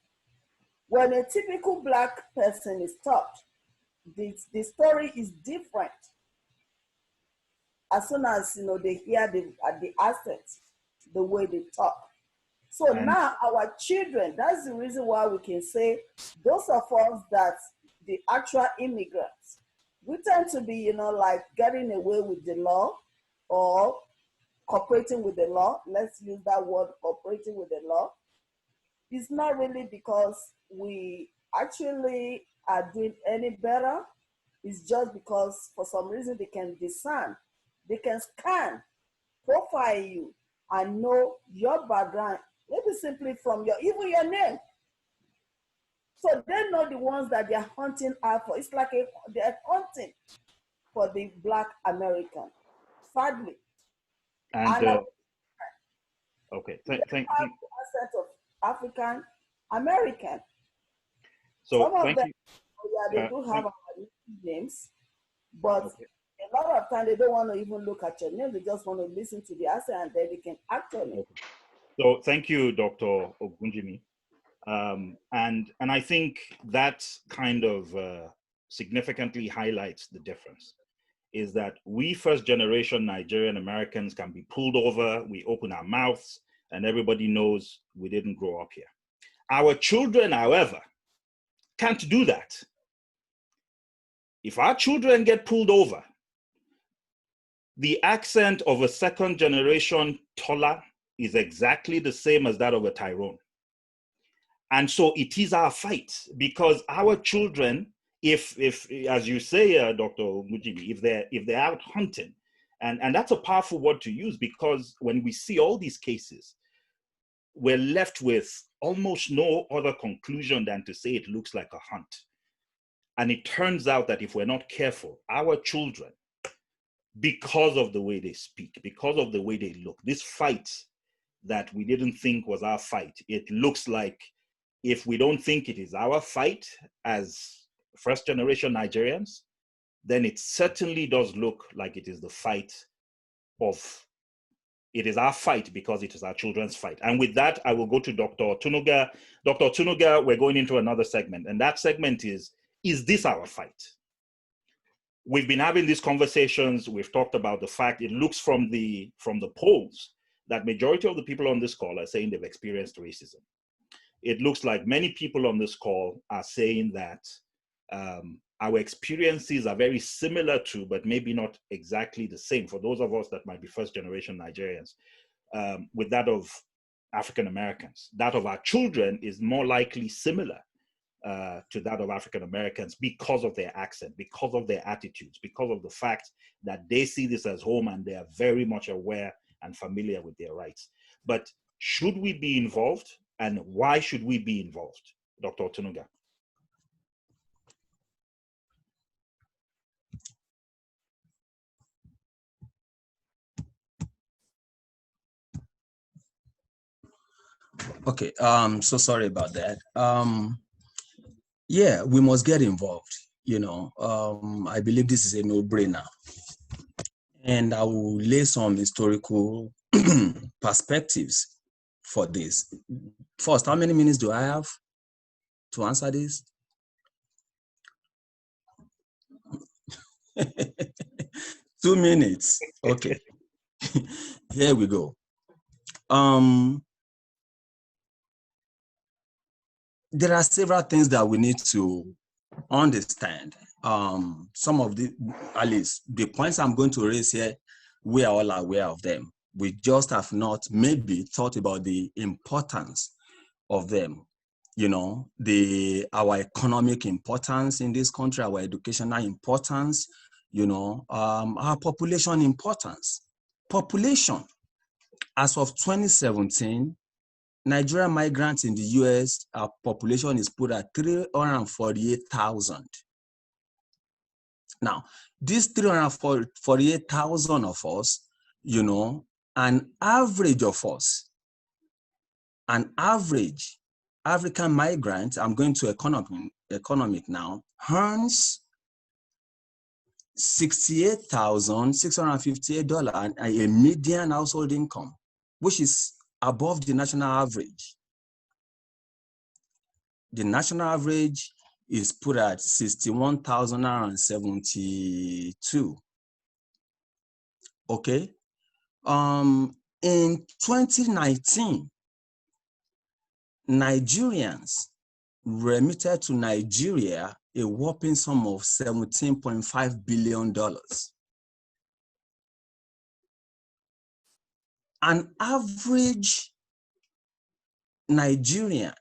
when a typical Black person is stopped, the story is different. As soon as they hear the accent, the way they talk. So now our children, that's the reason why we can say those of us that the actual immigrants, we tend to be, like getting away with the law or cooperating with the law. Let's use that word, cooperating with the law. It's not really because we actually are doing any better. It's just because for some reason they can discern, they can scan, profile you, and know your background, maybe simply from even your name. So they know the ones that they're hunting out for. It's like they're hunting for the Black American, sadly. And okay, thank you. Accent of African American. So some of thank them, you. they do have our names, but a lot of time they don't want to even look at your name. They just want to listen to the accent, and then they can act on it. So thank you, Dr. Ogunjimi. And I think that kind of significantly highlights the difference, is that we first generation Nigerian Americans can be pulled over, we open our mouths, and everybody knows we didn't grow up here. Our children, however, can't do that. If our children get pulled over, the accent of a second generation Tola is exactly the same as that of a Tyrone. And so it is our fight, because our children, if as you say, Dr. Ogunjimi, if they're out hunting, and that's a powerful word to use, because when we see all these cases, we're left with almost no other conclusion than to say it looks like a hunt. And it turns out that if we're not careful, our children, because of the way they speak, because of the way they look, this fight that we didn't think was our fight, it looks like, if we don't think it is our fight as first generation Nigerians, then it certainly does look like it is the fight of it is our fight because it is our children's fight. And with that, I will go to Dr. Otunuga. Dr. Otunuga, we're going into another segment, and that segment is this our fight? We've been having these conversations. We've talked about the fact it looks from the polls that majority of the people on this call are saying they've experienced racism. It looks like many people on this call are saying that our experiences are very similar to, but maybe not exactly the same, for those of us that might be first generation Nigerians, with that of African Americans. That of our children is more likely similar to that of African Americans because of their accent, because of their attitudes, because of the fact that they see this as home and they are very much aware and familiar with their rights. But should we be involved, and why should we be involved? Dr. Otunuga. Okay, so sorry about that. Yeah, we must get involved. You know, I believe this is a no-brainer. And I will lay some historical perspectives for this. First, how many minutes do I have to answer this? 2 minutes. Okay. Here we go. There are several things that we need to understand. Some of the, at least the points I'm going to raise here, we are all aware of them. We just have not maybe thought about the importance of them. You know, our economic importance in this country, our educational importance, you know, our population importance. Population, as of 2017, Nigerian migrants in the US, our population is put at 348,000. Now, these 348,000 of us, you know, an average of us, an average African migrant, I'm going to economic now, earns $68,658 and a median household income, which is above the national average. The national average is put at 61,072. Okay. In 2019, Nigerians remitted to Nigeria a whopping sum of $17.5 billion. An average Nigerian,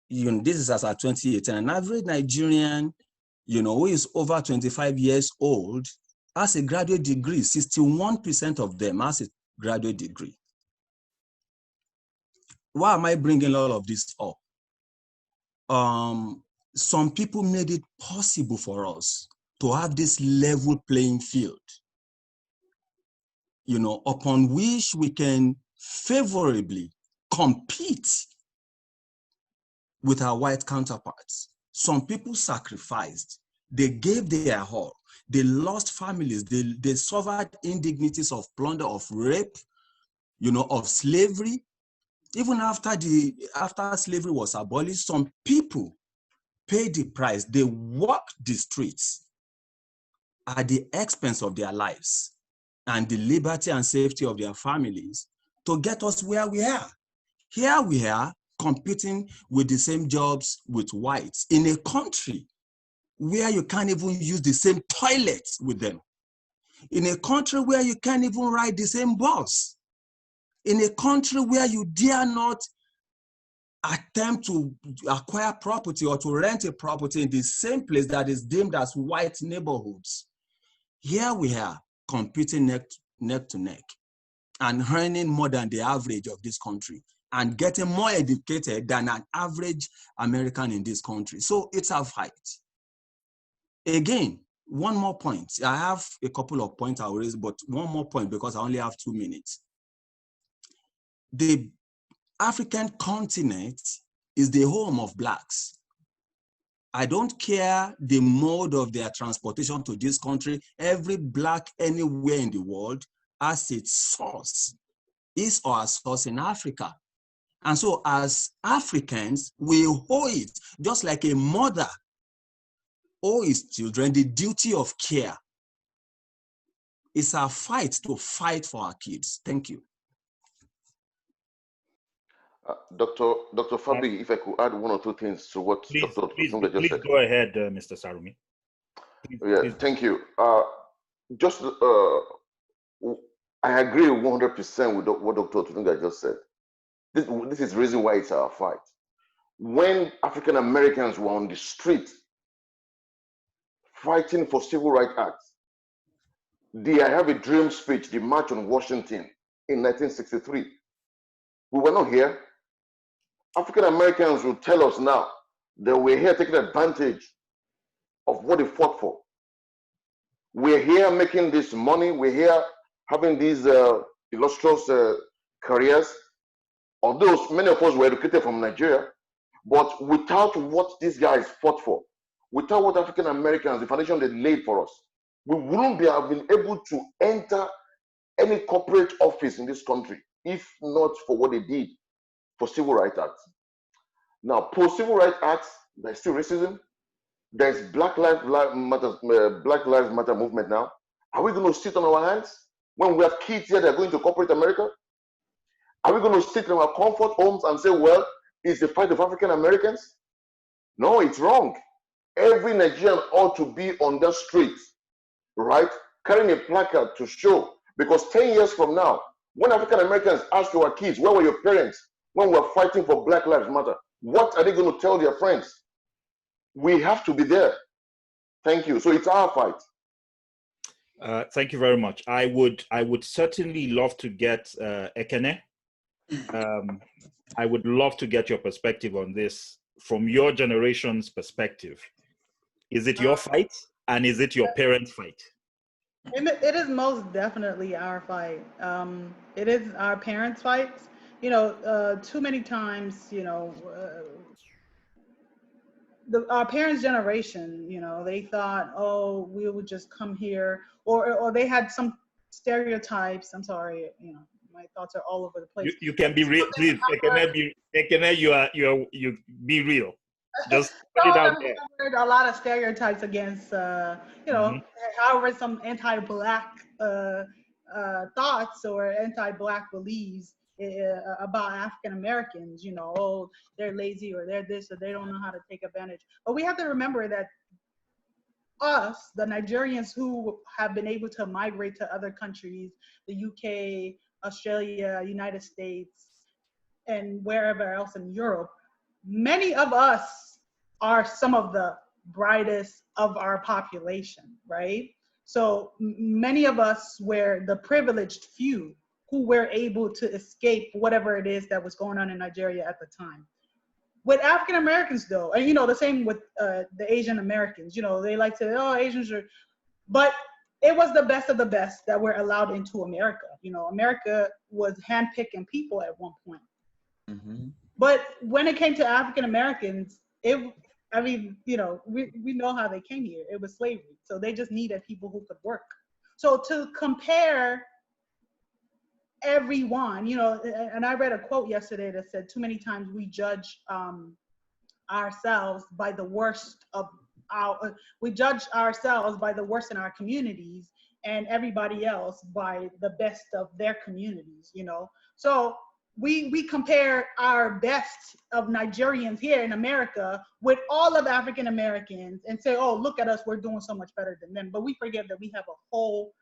you know, this is as at 2018, an average Nigerian, you know, who is over 25 years old, has a graduate degree. 61% of them has a graduate degree. Why am I bringing all of this up? Some people made it possible for us to have this level playing field, you know, upon which we can favorably compete with our white counterparts. Some people sacrificed, they gave their all, they lost families, they suffered indignities of plunder, of rape, you know, of slavery. Even after slavery was abolished, some people paid the price. They walked the streets at the expense of their lives and the liberty and safety of their families to get us where we are. Here we are competing with the same jobs with whites in a country where you can't even use the same toilets with them, in a country where you can't even ride the same bus, in a country where you dare not attempt to acquire property or to rent a property in the same place that is deemed as white neighborhoods. Here we are competing neck to neck and earning more than the average of this country and getting more educated than an average American in this country. So it's a fight. Again, one more point. I have a couple of points I'll raise, but one more point because I only have 2 minutes. The African continent is the home of Blacks. I don't care the mode of their transportation to this country. Every Black anywhere in the world as its source is our source in Africa. And so as Africans, we owe it, just like a mother owes its children the duty of care. It's our fight to fight for our kids. Thank you. Dr. Fabi, if I could add one or two things to what Dr. Otunuga just said. Please go ahead, Mr. Sarumi. Please. Thank you. I agree 100% with what Dr. Otunuga just said. This is the reason why it's our fight. When African Americans were on the street fighting for civil rights acts, the I Have a Dream speech, the March on Washington in 1963, we were not here. African Americans will tell us now that we're here taking advantage of what they fought for. We're here making this money. We're here having these illustrious careers. Although many of us were educated from Nigeria, but without what these guys fought for, without what African Americans, the foundation they laid for us, we wouldn't have been able to enter any corporate office in this country, if not for what they did for Civil Rights Acts. Now, post Civil Rights Acts, there's still racism. There's Black Lives Matter movement now. Are we going to sit on our hands when we have kids here that are going to corporate America? Are we going to sit in our comfort homes and say, well, it's the fight of African Americans? No, it's wrong. Every Nigerian ought to be on the streets, right? Carrying a placard to show, because 10 years from now, when African Americans ask our kids, where were your parents when we were fighting for Black Lives Matter? What are they going to tell their friends? We have to be there. Thank you. So it's our fight. Thank you very much. I would certainly love to get Ekene. I would love to get your perspective on this from your generation's perspective. Is it your fight, and is it your parents' fight? It is most definitely our fight. It is our parents' fights. You know, too many times, you know, our parents' generation, you know, they thought, oh, we would just come here, or they had some stereotypes. I'm sorry, you know, my thoughts are all over the place. You can be real, please. Ekene, you be real. Just put it out there. Heard a lot of stereotypes against, you know, however, some anti-Black thoughts or anti-Black beliefs about African Americans. You know, oh, they're lazy, or they're this, or they don't know how to take advantage. But we have to remember that us, the Nigerians who have been able to migrate to other countries, the UK, Australia, United States, and wherever else in Europe, many of us are some of the brightest of our population, right? So many of us were the privileged few who were able to escape whatever it is that was going on in Nigeria at the time. With African Americans though, and you know, the same with the Asian Americans, you know, they like to, oh, Asians are, but it was the best of the best that were allowed into America. You know, America was handpicking people at one point. But when it came to African Americans, I mean, you know, we know how they came here. It was slavery. So they just needed people who could work. So to compare everyone, you know, and I read a quote yesterday that said, too many times we judge ourselves by the worst of we judge ourselves by the worst in our communities and everybody else by the best of their communities, you know. So we compare our best of Nigerians here in America with all of African Americans and say, oh, look at us, we're doing so much better than them. But we forget that we have a whole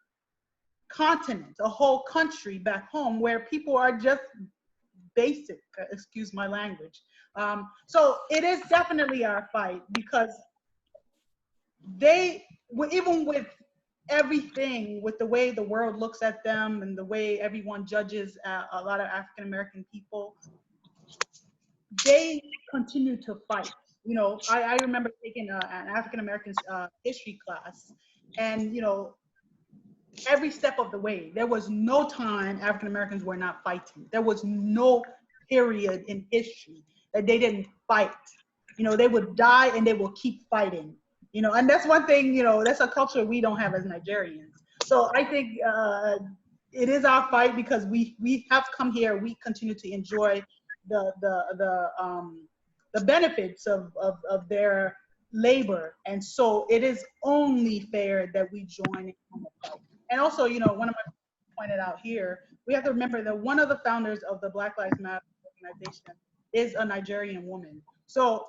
continent, a whole country back home where people are just basic, excuse my language. So it is definitely our fight, because they, even with everything, with the way the world looks at them and the way everyone judges a lot of African American people, they continue to fight. You know, I remember taking an African American history class, and you know, every step of the way, there was no time African Americans were not fighting. There was no period in history that they didn't fight. You know, they would die and they will keep fighting. You know, and that's one thing, you know, that's a culture we don't have as Nigerians. So I think it is our fight because we have come here. We continue to enjoy the benefits of their labor, and so it is only fair that we join in on the fight. And also, you know, one of my pointed out here, we have to remember that one of the founders of the Black Lives Matter organization is a Nigerian woman. So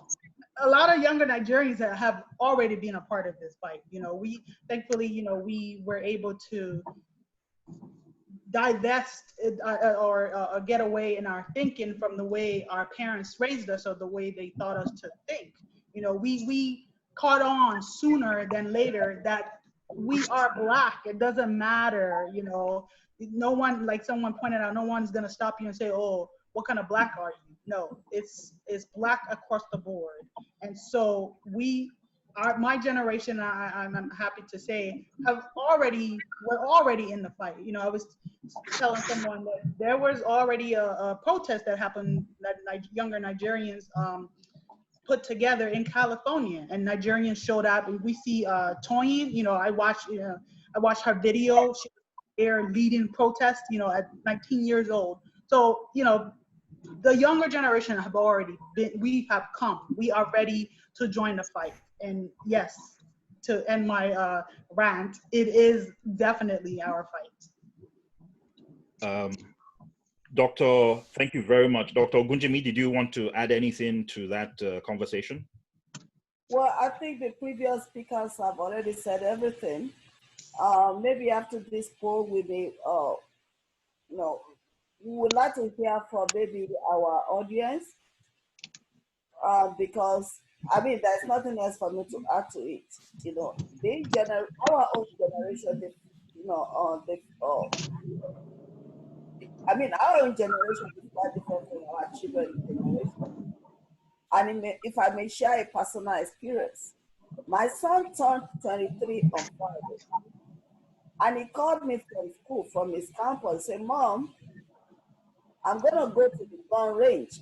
a lot of younger Nigerians have already been a part of this fight. You know, we thankfully, you know, we were able to divest or get away in our thinking from the way our parents raised us or the way they taught us to think. You know, we caught on sooner than later that we are Black. It doesn't matter, you know, no one, like someone pointed out, no one's gonna stop you and say, oh, what kind of Black are you? No, it's Black across the board. And so my generation, I'm happy to say, we're already in the fight. You know, I was telling someone that there was already a protest that happened that younger Nigerians put together in California, and Nigerians showed up, and we see Toyin, you know, I watched her video. She was there leading protests, you know, at 19 years old. So, you know, the younger generation we have come. We are ready to join the fight. And yes, to end my rant, it is definitely our fight. Doctor, thank you very much. Dr. Ogunjimi, did you want to add anything to that conversation? Well, I think the previous speakers have already said everything. Maybe after this poll, we may, we would like to hear from maybe our audience, because I mean, there's nothing else for me to add to it. You know, our own generation, our own generation is quite different from our children's generation. And if I may share a personal experience, my son turned 23 on Friday, and he called me from school, from his campus, and said, Mom, I'm gonna go to the gun range.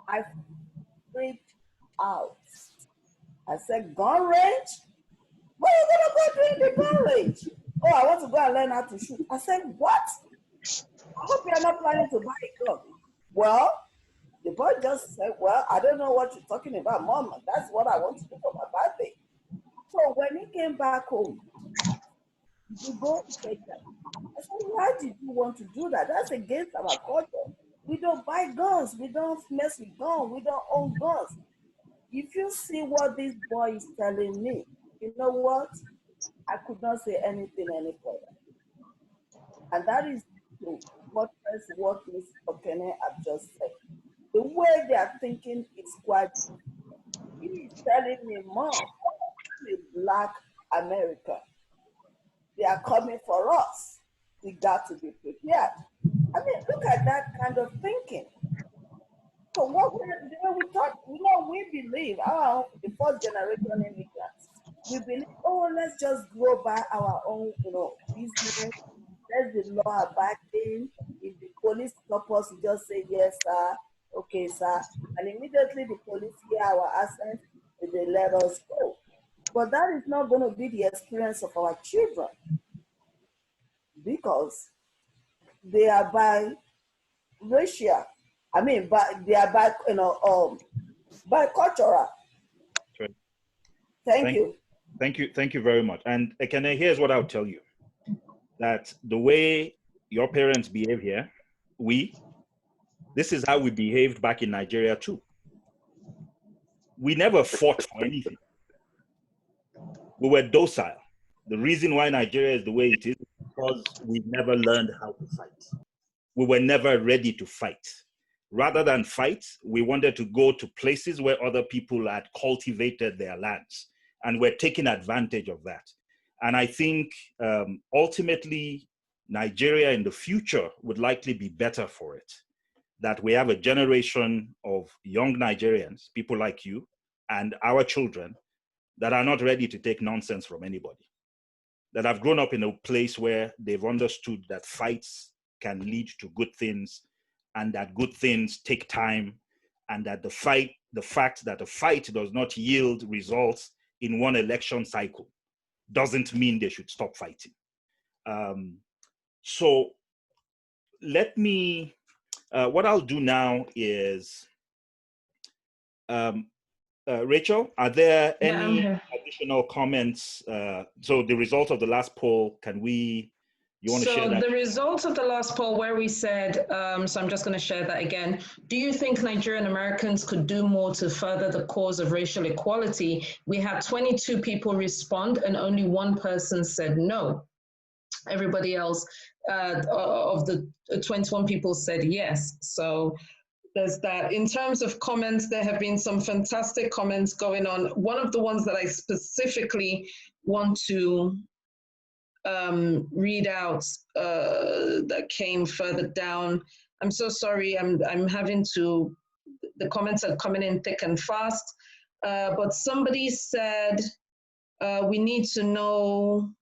I freaked out. I said, gun range? Where are you gonna go to the gun range? Oh, I want to go and learn how to shoot. I said, what? I hope you're not planning to buy a gun. Well, the boy just said, well, I don't know what you're talking about, Mom. That's what I want to do for my birthday. So when he came back home, we go take that. I said, why did you want to do that? That's against our culture. We don't buy guns. We don't mess with guns. We don't own guns. If you see what this boy is telling me, you know what? I could not say anything any further. And that is what Ms. Ekene have just said. The way they are thinking is quite different. He is telling me, Mom, I'm a Black American. They are coming for us. We got to be prepared. I mean, look at that kind of thinking. So what we thought, we believe, the first generation immigrants, we believe, oh, let's just grow by our own, business. Let the law abide in. If the police stop us, we just say, yes, sir, okay, sir. And immediately the police hear our accent, and they let us go. But that is not going to be the experience of our children, because they are by racial. I mean, they are by, by cultural. Right. Thank you. Thank you very much. And Ekene, here's what I'll tell you. That the way your parents behave here, this is how we behaved back in Nigeria too. We never fought for anything. We were docile. The reason why Nigeria is the way it is because we never learned how to fight. We were never ready to fight. Rather than fight, we wanted to go to places where other people had cultivated their lands, and we're taking advantage of that. And I think ultimately, Nigeria in the future would likely be better for it. That we have a generation of young Nigerians, people like you, and our children that are not ready to take nonsense from anybody. That have grown up in a place where they've understood that fights can lead to good things, and that good things take time, and that the fact that a fight does not yield results in one election cycle doesn't mean they should stop fighting. So let me, what I'll do now is, Rachel, are there any additional comments? So the result of the last poll, you want to share that? So the results of the last poll where we said, so I'm just going to share that again. Do you think Nigerian Americans could do more to further the cause of racial equality? We had 22 people respond and only one person said no. Everybody else of the 21 people said yes. So there's that. In terms of comments, there have been some fantastic comments going on. One of the ones that I specifically want to read out that came further down. I'm so sorry, I'm having to, the comments are coming in thick and fast, but somebody said, we need to know,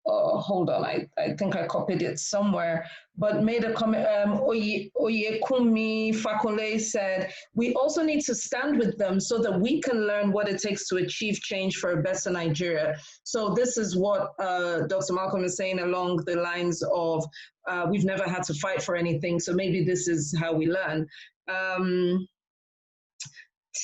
hold on, I think I copied it somewhere, but made a comment, Oyekumi Fakole said, we also need to stand with them so that we can learn what it takes to achieve change for a better Nigeria. So this is what Dr. Malcolm is saying along the lines of, we've never had to fight for anything, so maybe this is how we learn.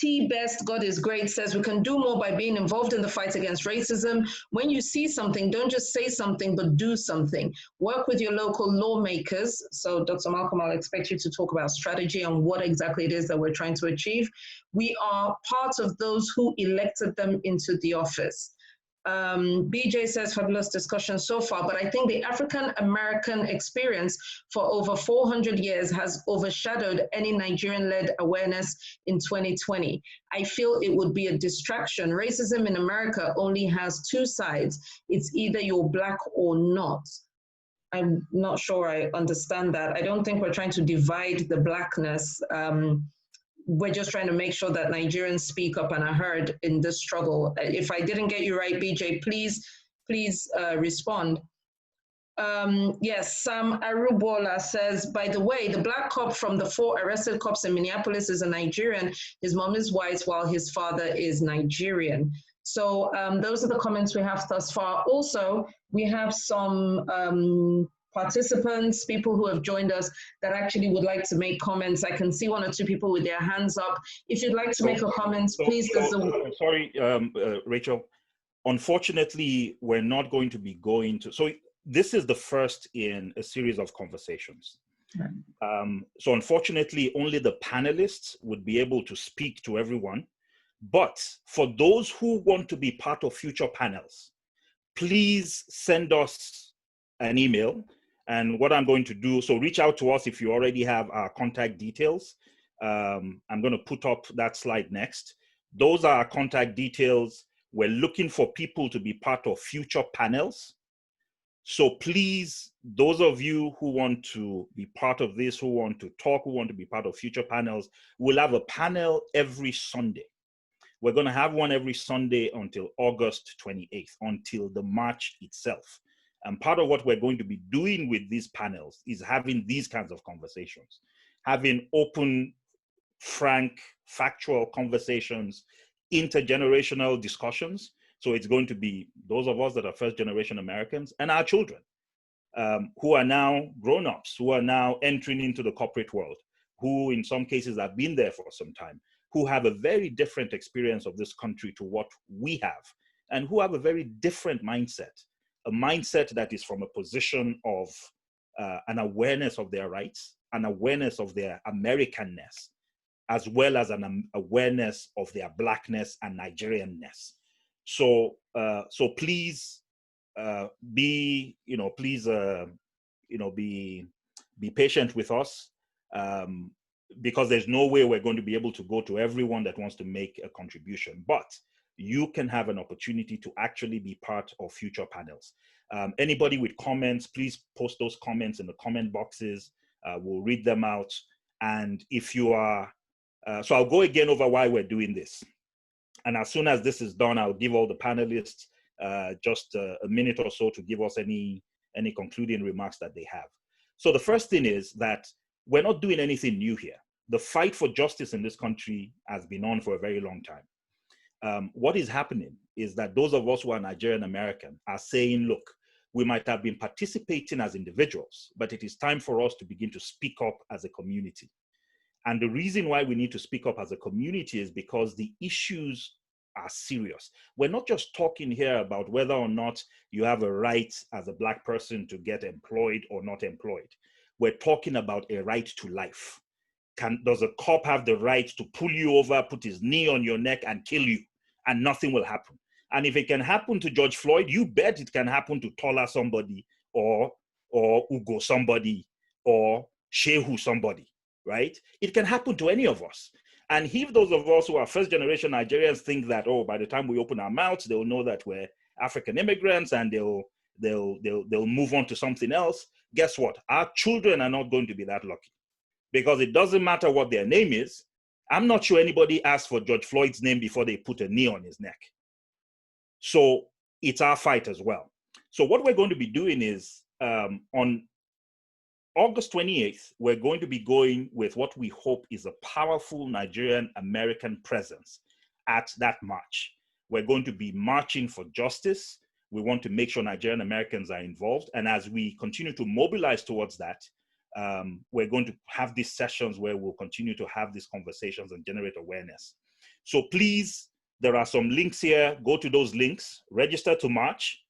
T Best, God is Great, says we can do more by being involved in the fight against racism. When you see something, don't just say something, but do something. Work with your local lawmakers. So Dr. Malcolm, I'll expect you to talk about strategy and what exactly it is that we're trying to achieve. We are part of those who elected them into the office. BJ says, fabulous discussion so far, but I think the African-American experience for over 400 years has overshadowed any Nigerian-led awareness in 2020. I feel it would be a distraction. Racism in America only has two sides. It's either you're Black or not. I'm not sure I understand that. I don't think we're trying to divide the Blackness. We're just trying to make sure that Nigerians speak up and are heard in this struggle. If I didn't get you right, BJ, please respond. Yes, Sam Arubola says, by the way, the Black cop from the 4 arrested cops in Minneapolis is a Nigerian. His mom is white while his father is Nigerian. So those are the comments we have thus far. Also, we have some participants, people who have joined us that actually would like to make comments. I can see 1 or 2 people with their hands up. If you'd like to make a comment, please. Sorry, Rachel. Unfortunately, we're not going to be going to, so this is the first in a series of conversations. So unfortunately, only the panelists would be able to speak to everyone. But for those who want to be part of future panels, please send us an email. And what I'm going to do, so reach out to us if you already have our contact details. I'm going to put up that slide next. Those are our contact details. We're looking for people to be part of future panels. So please, those of you who want to be part of this, who want to talk, who want to be part of future panels, we'll have a panel every Sunday. We're going to have one every Sunday until August 28th, until the march itself. And part of what we're going to be doing with these panels is having these kinds of conversations, having open, frank, factual conversations, intergenerational discussions. So it's going to be those of us that are first-generation Americans and our children who are now grown-ups, who are now entering into the corporate world, who in some cases have been there for some time, who have a very different experience of this country to what we have, and who have a very different mindset. A mindset that is from a position of an awareness of their rights, an awareness of their Americanness, as well as an awareness of their Blackness and Nigerianness. So, so please be patient with us, because there's no way we're going to be able to go to everyone that wants to make a contribution. But you can have an opportunity to actually be part of future panels. Anybody with comments, please post those comments in the comment boxes. We'll read them out. And if you are, so I'll go again over why we're doing this. And as soon as this is done, I'll give all the panelists just a minute or so to give us any concluding remarks that they have. So the first thing is that we're not doing anything new here. The fight for justice in this country has been on for a very long time. What is happening is that those of us who are Nigerian American are saying, look, we might have been participating as individuals, but it is time for us to begin to speak up as a community. And the reason why we need to speak up as a community is because the issues are serious. We're not just talking here about whether or not you have a right as a Black person to get employed or not employed. We're talking about a right to life. Does a cop have the right to pull you over, put his knee on your neck and kill you, and nothing will happen? And if it can happen to George Floyd, you bet it can happen to Tola somebody, or Ugo somebody, or Shehu somebody, right? It can happen to any of us. And if those of us who are first generation Nigerians think that, oh, by the time we open our mouths, they'll know that we're African immigrants and they'll move on to something else, guess what? Our children are not going to be that lucky, because it doesn't matter what their name is. I'm not sure anybody asked for George Floyd's name before they put a knee on his neck. So it's our fight as well. So what we're going to be doing is on August 28th, we're going to be going with what we hope is a powerful Nigerian American presence at that march. We're going to be marching for justice. We want to make sure Nigerian Americans are involved. And as we continue to mobilize towards that, we're going to have these sessions where we'll continue to have these conversations and generate awareness. So please, there are some links here. Go to those links, register to march.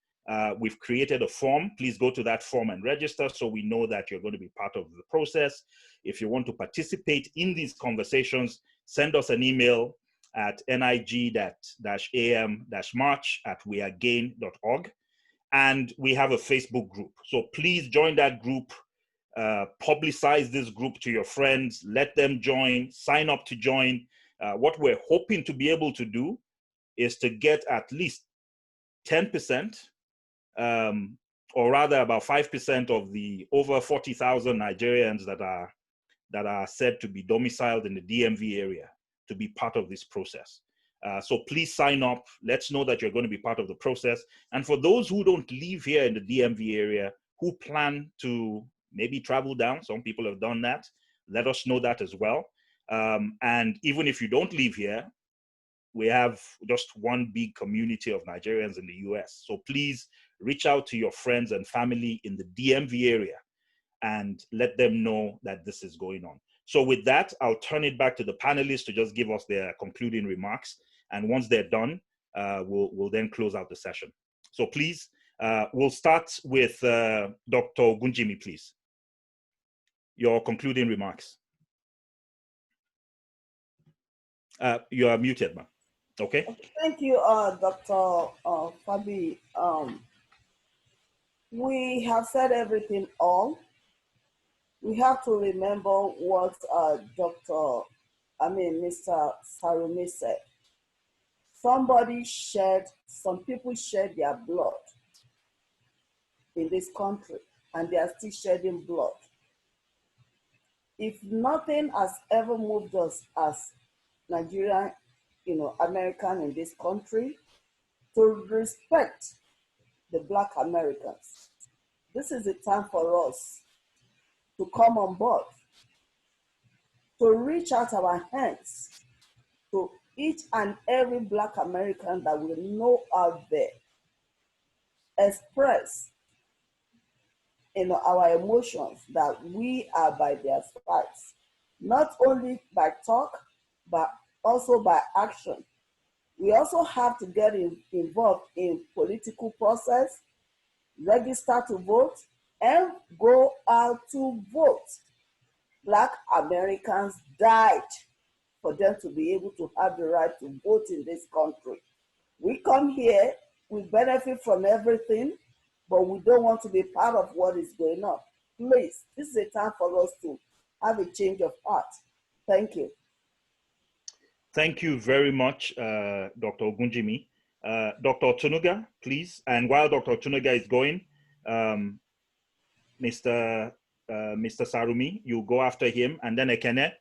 We've created a form. Please go to that form and register so we know that you're going to be part of the process. If you want to participate in these conversations, send us an email at nig-am-march@weagain.org. And we have a Facebook group. So please join that group, publicize this group to your friends, let them join, sign up to join. What we're hoping to be able to do is to get at least 10%, or rather about 5% of the over 40,000 Nigerians that are said to be domiciled in the DMV area to be part of this process. So please sign up. Let's know that you're going to be part of the process. And for those who don't live here in the DMV area, who plan to maybe travel down, some people have done that, let us know that as well. And even if you don't live here, we have just one big community of Nigerians in the US. So please reach out to your friends and family in the DMV area and let them know that this is going on. So with that, I'll turn it back to the panelists to just give us their concluding remarks. And once they're done, we'll then close out the session. So please, we'll start with Dr. Ogunjimi, please. Your concluding remarks. You are muted, ma'am. Okay. Thank you, Dr. Fabi. We have said everything all. We have to remember what Mr. Sarumi said. Some people shed their blood in this country, and they are still shedding blood. If nothing has ever moved us as Nigerian, American in this country, to respect the Black Americans, this is the time for us to come on board, to reach out our hands to each and every Black American that we know out there, express our emotions that we are by their sides, not only by talk, but also by action. We also have to get involved in political process, register to vote, and go out to vote. Black Americans died for them to be able to have the right to vote in this country. We come here, we benefit from everything, but we don't want to be part of what is going on. Please, this is a time for us to have a change of heart. Thank you. Thank you very much, Dr. Ogunjimi. Dr. Otunuga, please. And while Dr. Otunuga is going, Mr. Sarumi, you go after him, and then Ekene.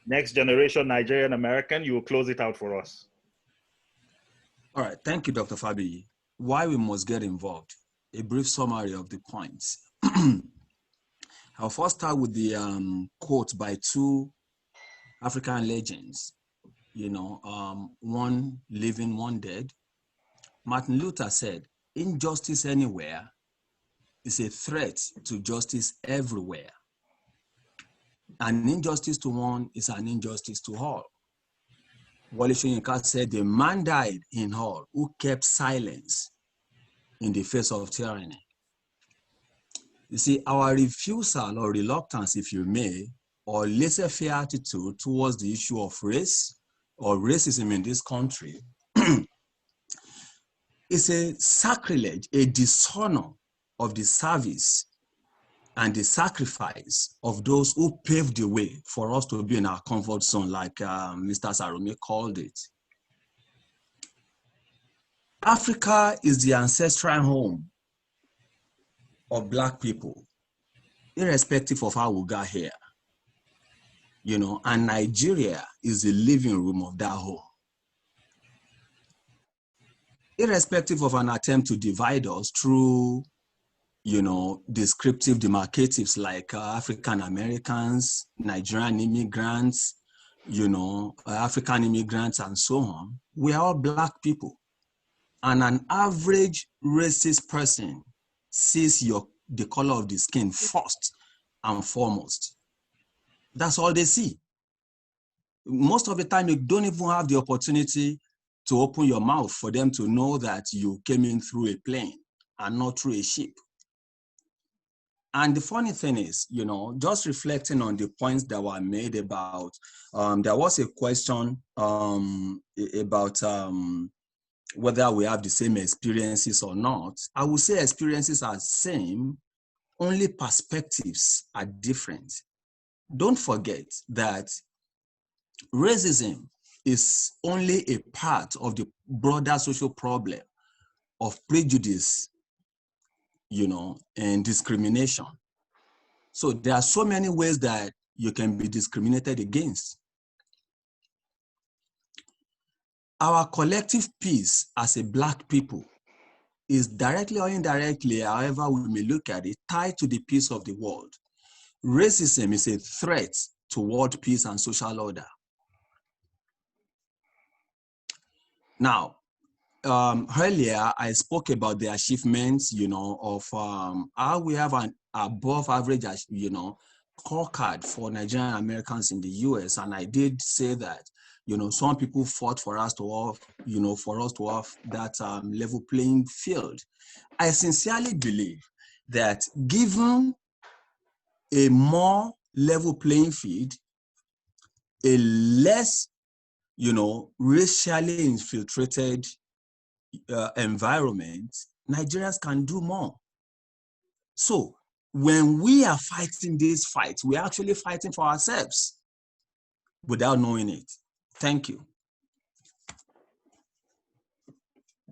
Next generation Nigerian American, you will close it out for us. All right, thank you, Dr. Fabi. Why we must get involved, a brief summary of the points. I'll first start with the quote by two African legends, one living, one dead. Martin Luther said, injustice anywhere is a threat to justice everywhere. An injustice to one is an injustice to all. Wole Soyinka said, the man died in all who kept silence in the face of tyranny. You see, our refusal or reluctance, if you may, or laissez-faire attitude towards the issue of race or racism in this country is a sacrilege, a dishonor of the service and the sacrifice of those who paved the way for us to be in our comfort zone, like Mr. Sarumi called it. Africa is the ancestral home of Black people, irrespective of how we got here, you know, and Nigeria is the living room of that home. Irrespective of an attempt to divide us through, you know, descriptive demarcatives like African Americans, Nigerian immigrants, you know, African immigrants and so on, we are all Black people. And an average racist person sees the color of the skin first and foremost. That's all they see. Most of the time, you don't even have the opportunity to open your mouth for them to know that you came in through a plane and not through a ship. And the funny thing is, you know, just reflecting on the points that were made about, there was a question about whether we have the same experiences or not. I would say experiences are the same, only perspectives are different. Don't forget that racism is only a part of the broader social problem of prejudice, you know, and discrimination. So there are so many ways that you can be discriminated against. Our collective peace as a Black people is directly or indirectly, however we may look at it, tied to the peace of the world. Racism is a threat to world peace and social order. Now, earlier I spoke about the achievements, you know, of how we have an above average, you know, scorecard for Nigerian Americans in the US. And I did say that, you know, some people fought for us to have, you know, for us to have that level playing field. I sincerely believe that given a more level playing field, a less, you know, racially infiltrated environment, Nigerians can do more. So when we are fighting this fight, we're actually fighting for ourselves without knowing it. Thank you.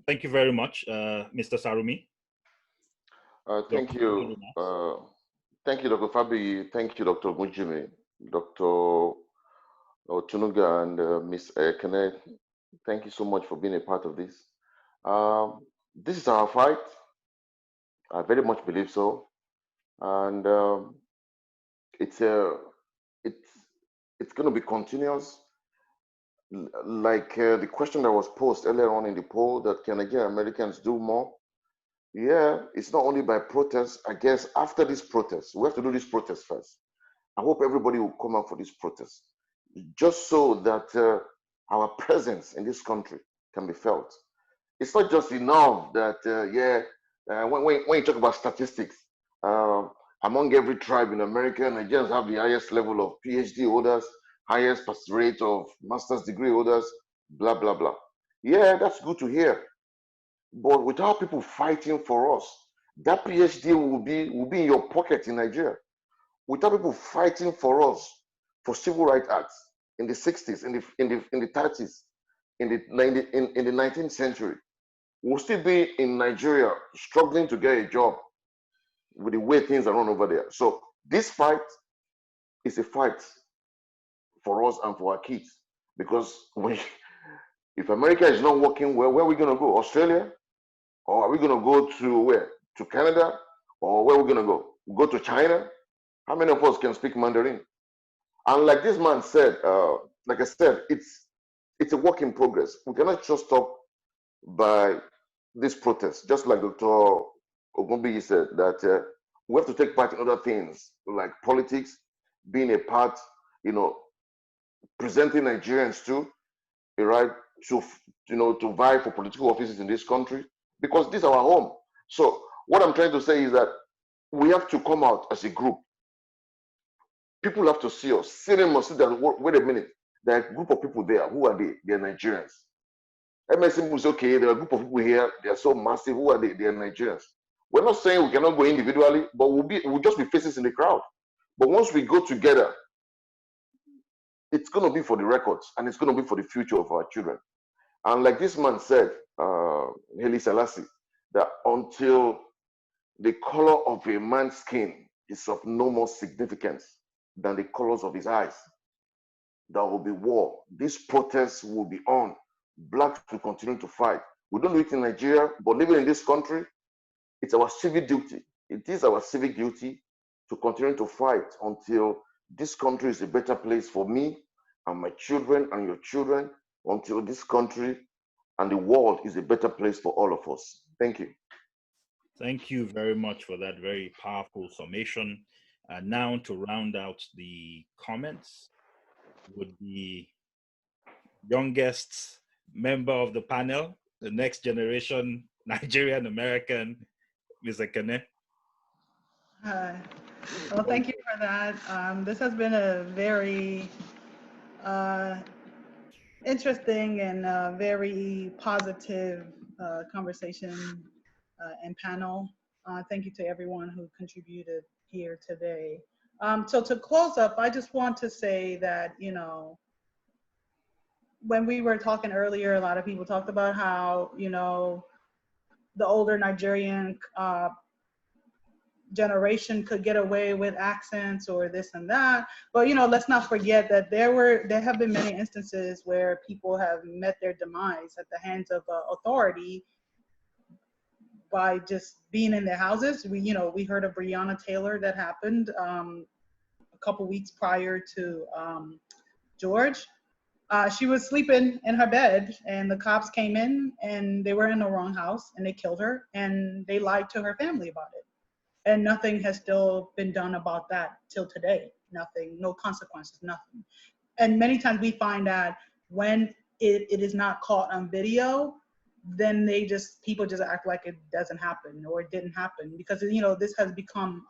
Thank you very much, Mr. Sarumi. Thank you. Thank you, Dr. Fabi. Thank you, Dr. Ogunjimi, Dr. Otunuga, and Ms. Ekene. Thank you so much for being a part of this. This is our fight. I very much believe so, and it's going to be continuous. Like the question that was posed earlier on in the poll, that can Nigerian Americans do more? Yeah, it's not only by protest. I guess after this protest, we have to do this protest first. I hope everybody will come out for this protest, just so that our presence in this country can be felt. It's not just enough that, when you talk about statistics, among every tribe in America, Nigerians have the highest level of PhD holders, highest rate of master's degree holders, blah, blah, blah. Yeah, that's good to hear. But without people fighting for us, that PhD will be in your pocket in Nigeria. Without people fighting for us for civil rights acts in the 60s, in the 30s, in the 19th century, we'll still be in Nigeria struggling to get a job with the way things are run over there. So this fight is a fight for us and for our kids, because if America is not working well, where are we going to go? Australia? Or are we going to go to where? To Canada? Or where are we going to go? Go to China? How many of us can speak Mandarin? And like this man said, like I said, it's a work in progress. We cannot just stop by this protest, just like Dr. Ogunjimi said, that we have to take part in other things like politics, being a part, presenting Nigerians too, right, to vie for political offices in this country, because this is our home. So what I'm trying to say is that we have to come out as a group. People have to see us. See them must see that, wait a minute, there are a group of people there. Who are they? They're Nigerians. MSM was okay, there are a group of people here, they are so massive. Who are they? They are Nigerians. We're not saying we cannot go individually, but we'll just be faces in the crowd. But once we go together, it's going to be for the records, and it's going to be for the future of our children. And like this man said, Haile Selassie, that until the color of a man's skin is of no more significance than the colors of his eyes, there will be war. These protests will be on. Blacks will continue to fight. We don't do it in Nigeria, but living in this country, it's our civic duty. It is our civic duty to continue to fight until this country is a better place for me and my children and your children, until this country and the world is a better place for all of us. Thank you. Thank you very much for that very powerful summation. Now to round out the comments would the youngest member of the panel, the next generation Nigerian American, Ms. Ekene. Well, thank you for that. This has been a very interesting and very positive conversation and panel. Thank you to everyone who contributed here today. So to close up, I just want to say that, when we were talking earlier, a lot of people talked about how, the older Nigerian generation could get away with accents or this and that. But, let's not forget that there have been many instances where people have met their demise at the hands of authority by just being in their houses. We heard of Breonna Taylor that happened a couple weeks prior to George. She was sleeping in her bed and the cops came in and they were in the wrong house and they killed her and they lied to her family about it. And nothing has still been done about that till today. Nothing, no consequences, nothing. And many times we find that when it is not caught on video, then people just act like it doesn't happen or it didn't happen, because this has become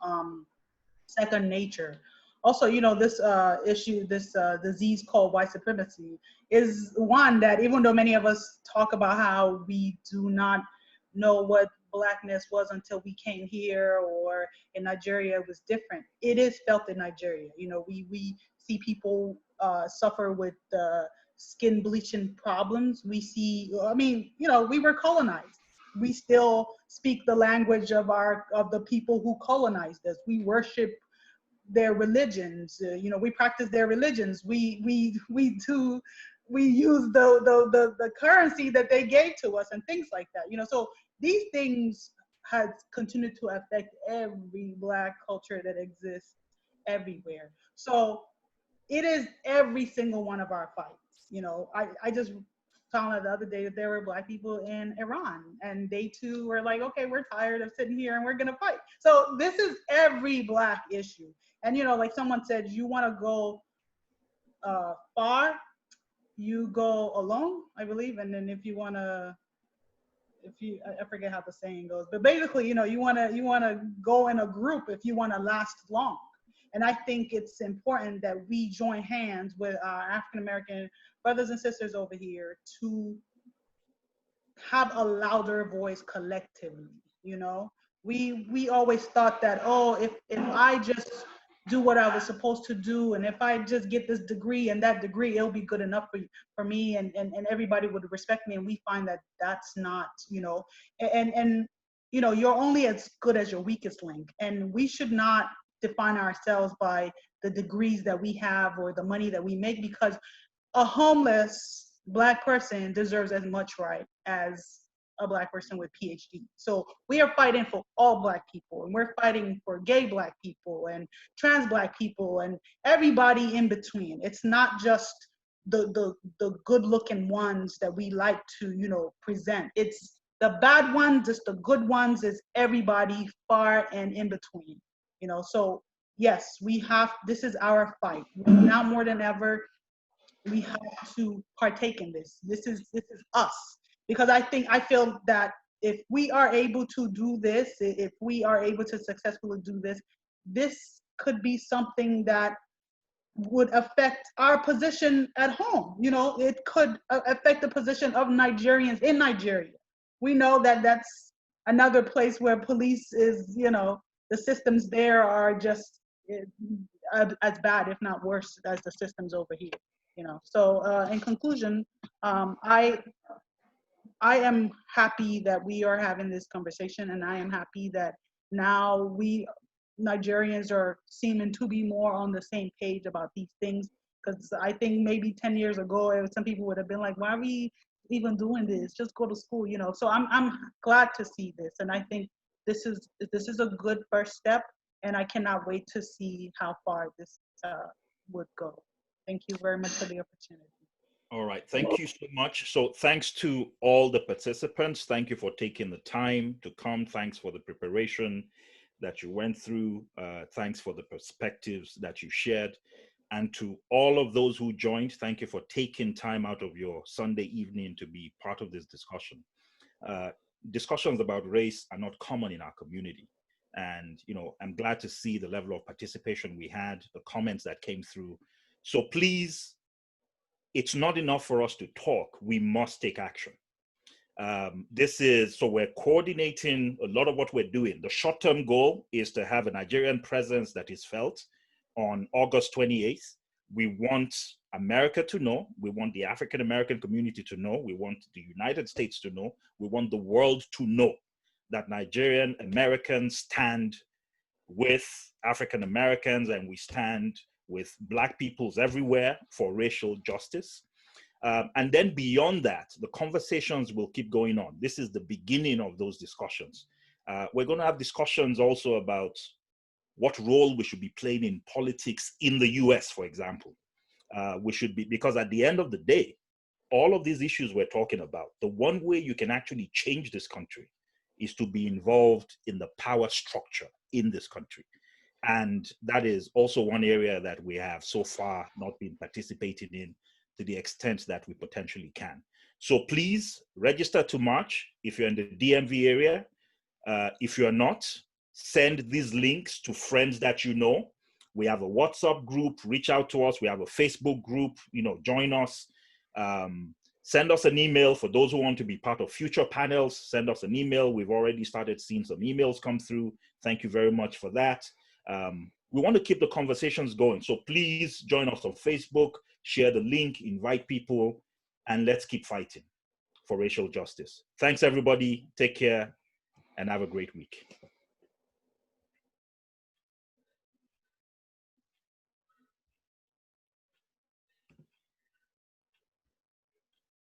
second nature. Also, this issue, this disease called white supremacy is one that, even though many of us talk about how we do not know what Blackness was until we came here, or in Nigeria it was different, it is felt in Nigeria. We see people suffer with skin bleaching problems. We see, we were colonized. We still speak the language of the people who colonized us. We worship their religions. We practice their religions. We use the currency that they gave to us and things like that. So these things has continued to affect every Black culture that exists everywhere. So it is every single one of our fights. I just found out the other day that there were Black people in Iran, and they too were like, okay, we're tired of sitting here and we're gonna fight. So this is every Black issue. And like someone said, you want to go far, you go alone, I believe. And then if you want to, I forget how the saying goes, but basically, you want to go in a group if you want to last long. And I think it's important that we join hands with our African American brothers and sisters over here to have a louder voice collectively. We always thought that, oh, if I just do what I was supposed to do, and if I just get this degree and that degree, it'll be good enough for me, and everybody would respect me. And we find that that's not, and you're only as good as your weakest link. And we should not define ourselves by the degrees that we have or the money that we make, because a homeless Black person deserves as much right as a Black person with PhD. So we are fighting for all Black people, and we're fighting for gay Black people and trans Black people and everybody in between. It's not just the good looking ones that we like to present. It's The bad ones, just the good ones, is everybody far and in between. You know, so yes, this is our fight. Now more than ever, we have to partake in this. This is us. Because I feel that if we are able to do this, if we are able to successfully do this, this could be something that would affect our position at home. You know, it could affect the position of Nigerians in Nigeria. We know that that's another place where police is, you know, the systems there are just as bad, if not worse, as the systems over here. You know, so in conclusion, I am happy that we are having this conversation, and I am happy that now we Nigerians are seeming to be more on the same page about these things. Because I think maybe 10 years ago, some people would have been like, why are we even doing this? Just go to school, you know. So I'm glad to see this, and I think this is a good first step, and I cannot wait to see how far this would go. Thank you very much for the opportunity. All right, thank you so much. So thanks to all the participants. Thank you for taking the time to come. Thanks for the preparation that you went through. Thanks for the perspectives that you shared. And to all of those who joined, thank you for taking time out of your Sunday evening to be part of this discussion. Discussions about race are not common in our community. And, you know, I'm glad to see the level of participation we had, the comments that came through. So please, it's not enough for us to talk. We must take action. So we're coordinating a lot of what we're doing. The short-term goal is to have a Nigerian presence that is felt on August 28th. We want America to know. We want the African American community to know. We want the United States to know. We want the world to know that Nigerian Americans stand with African Americans, and we stand with Black peoples everywhere for racial justice. And then beyond that, the conversations will keep going on. This is the beginning of those discussions. We're going to have discussions also about what role we should be playing in politics in the US, for example. Because at the end of the day, all of these issues we're talking about, the one way you can actually change this country is to be involved in the power structure in this country. And that is also one area that we have so far not been participating in to the extent that we potentially can. So please register to march if you're in the DMV area. If you're not, send these links to friends that you know. We have a WhatsApp group, reach out to us. We have a Facebook group, you know, join us. Send us an email for those who want to be part of future panels. Send us an email. We've already started seeing some emails come through. Thank you very much for that. We want to keep the conversations going. So please join us on Facebook, share the link, invite people, and let's keep fighting for racial justice. Thanks, everybody. Take care and have a great week.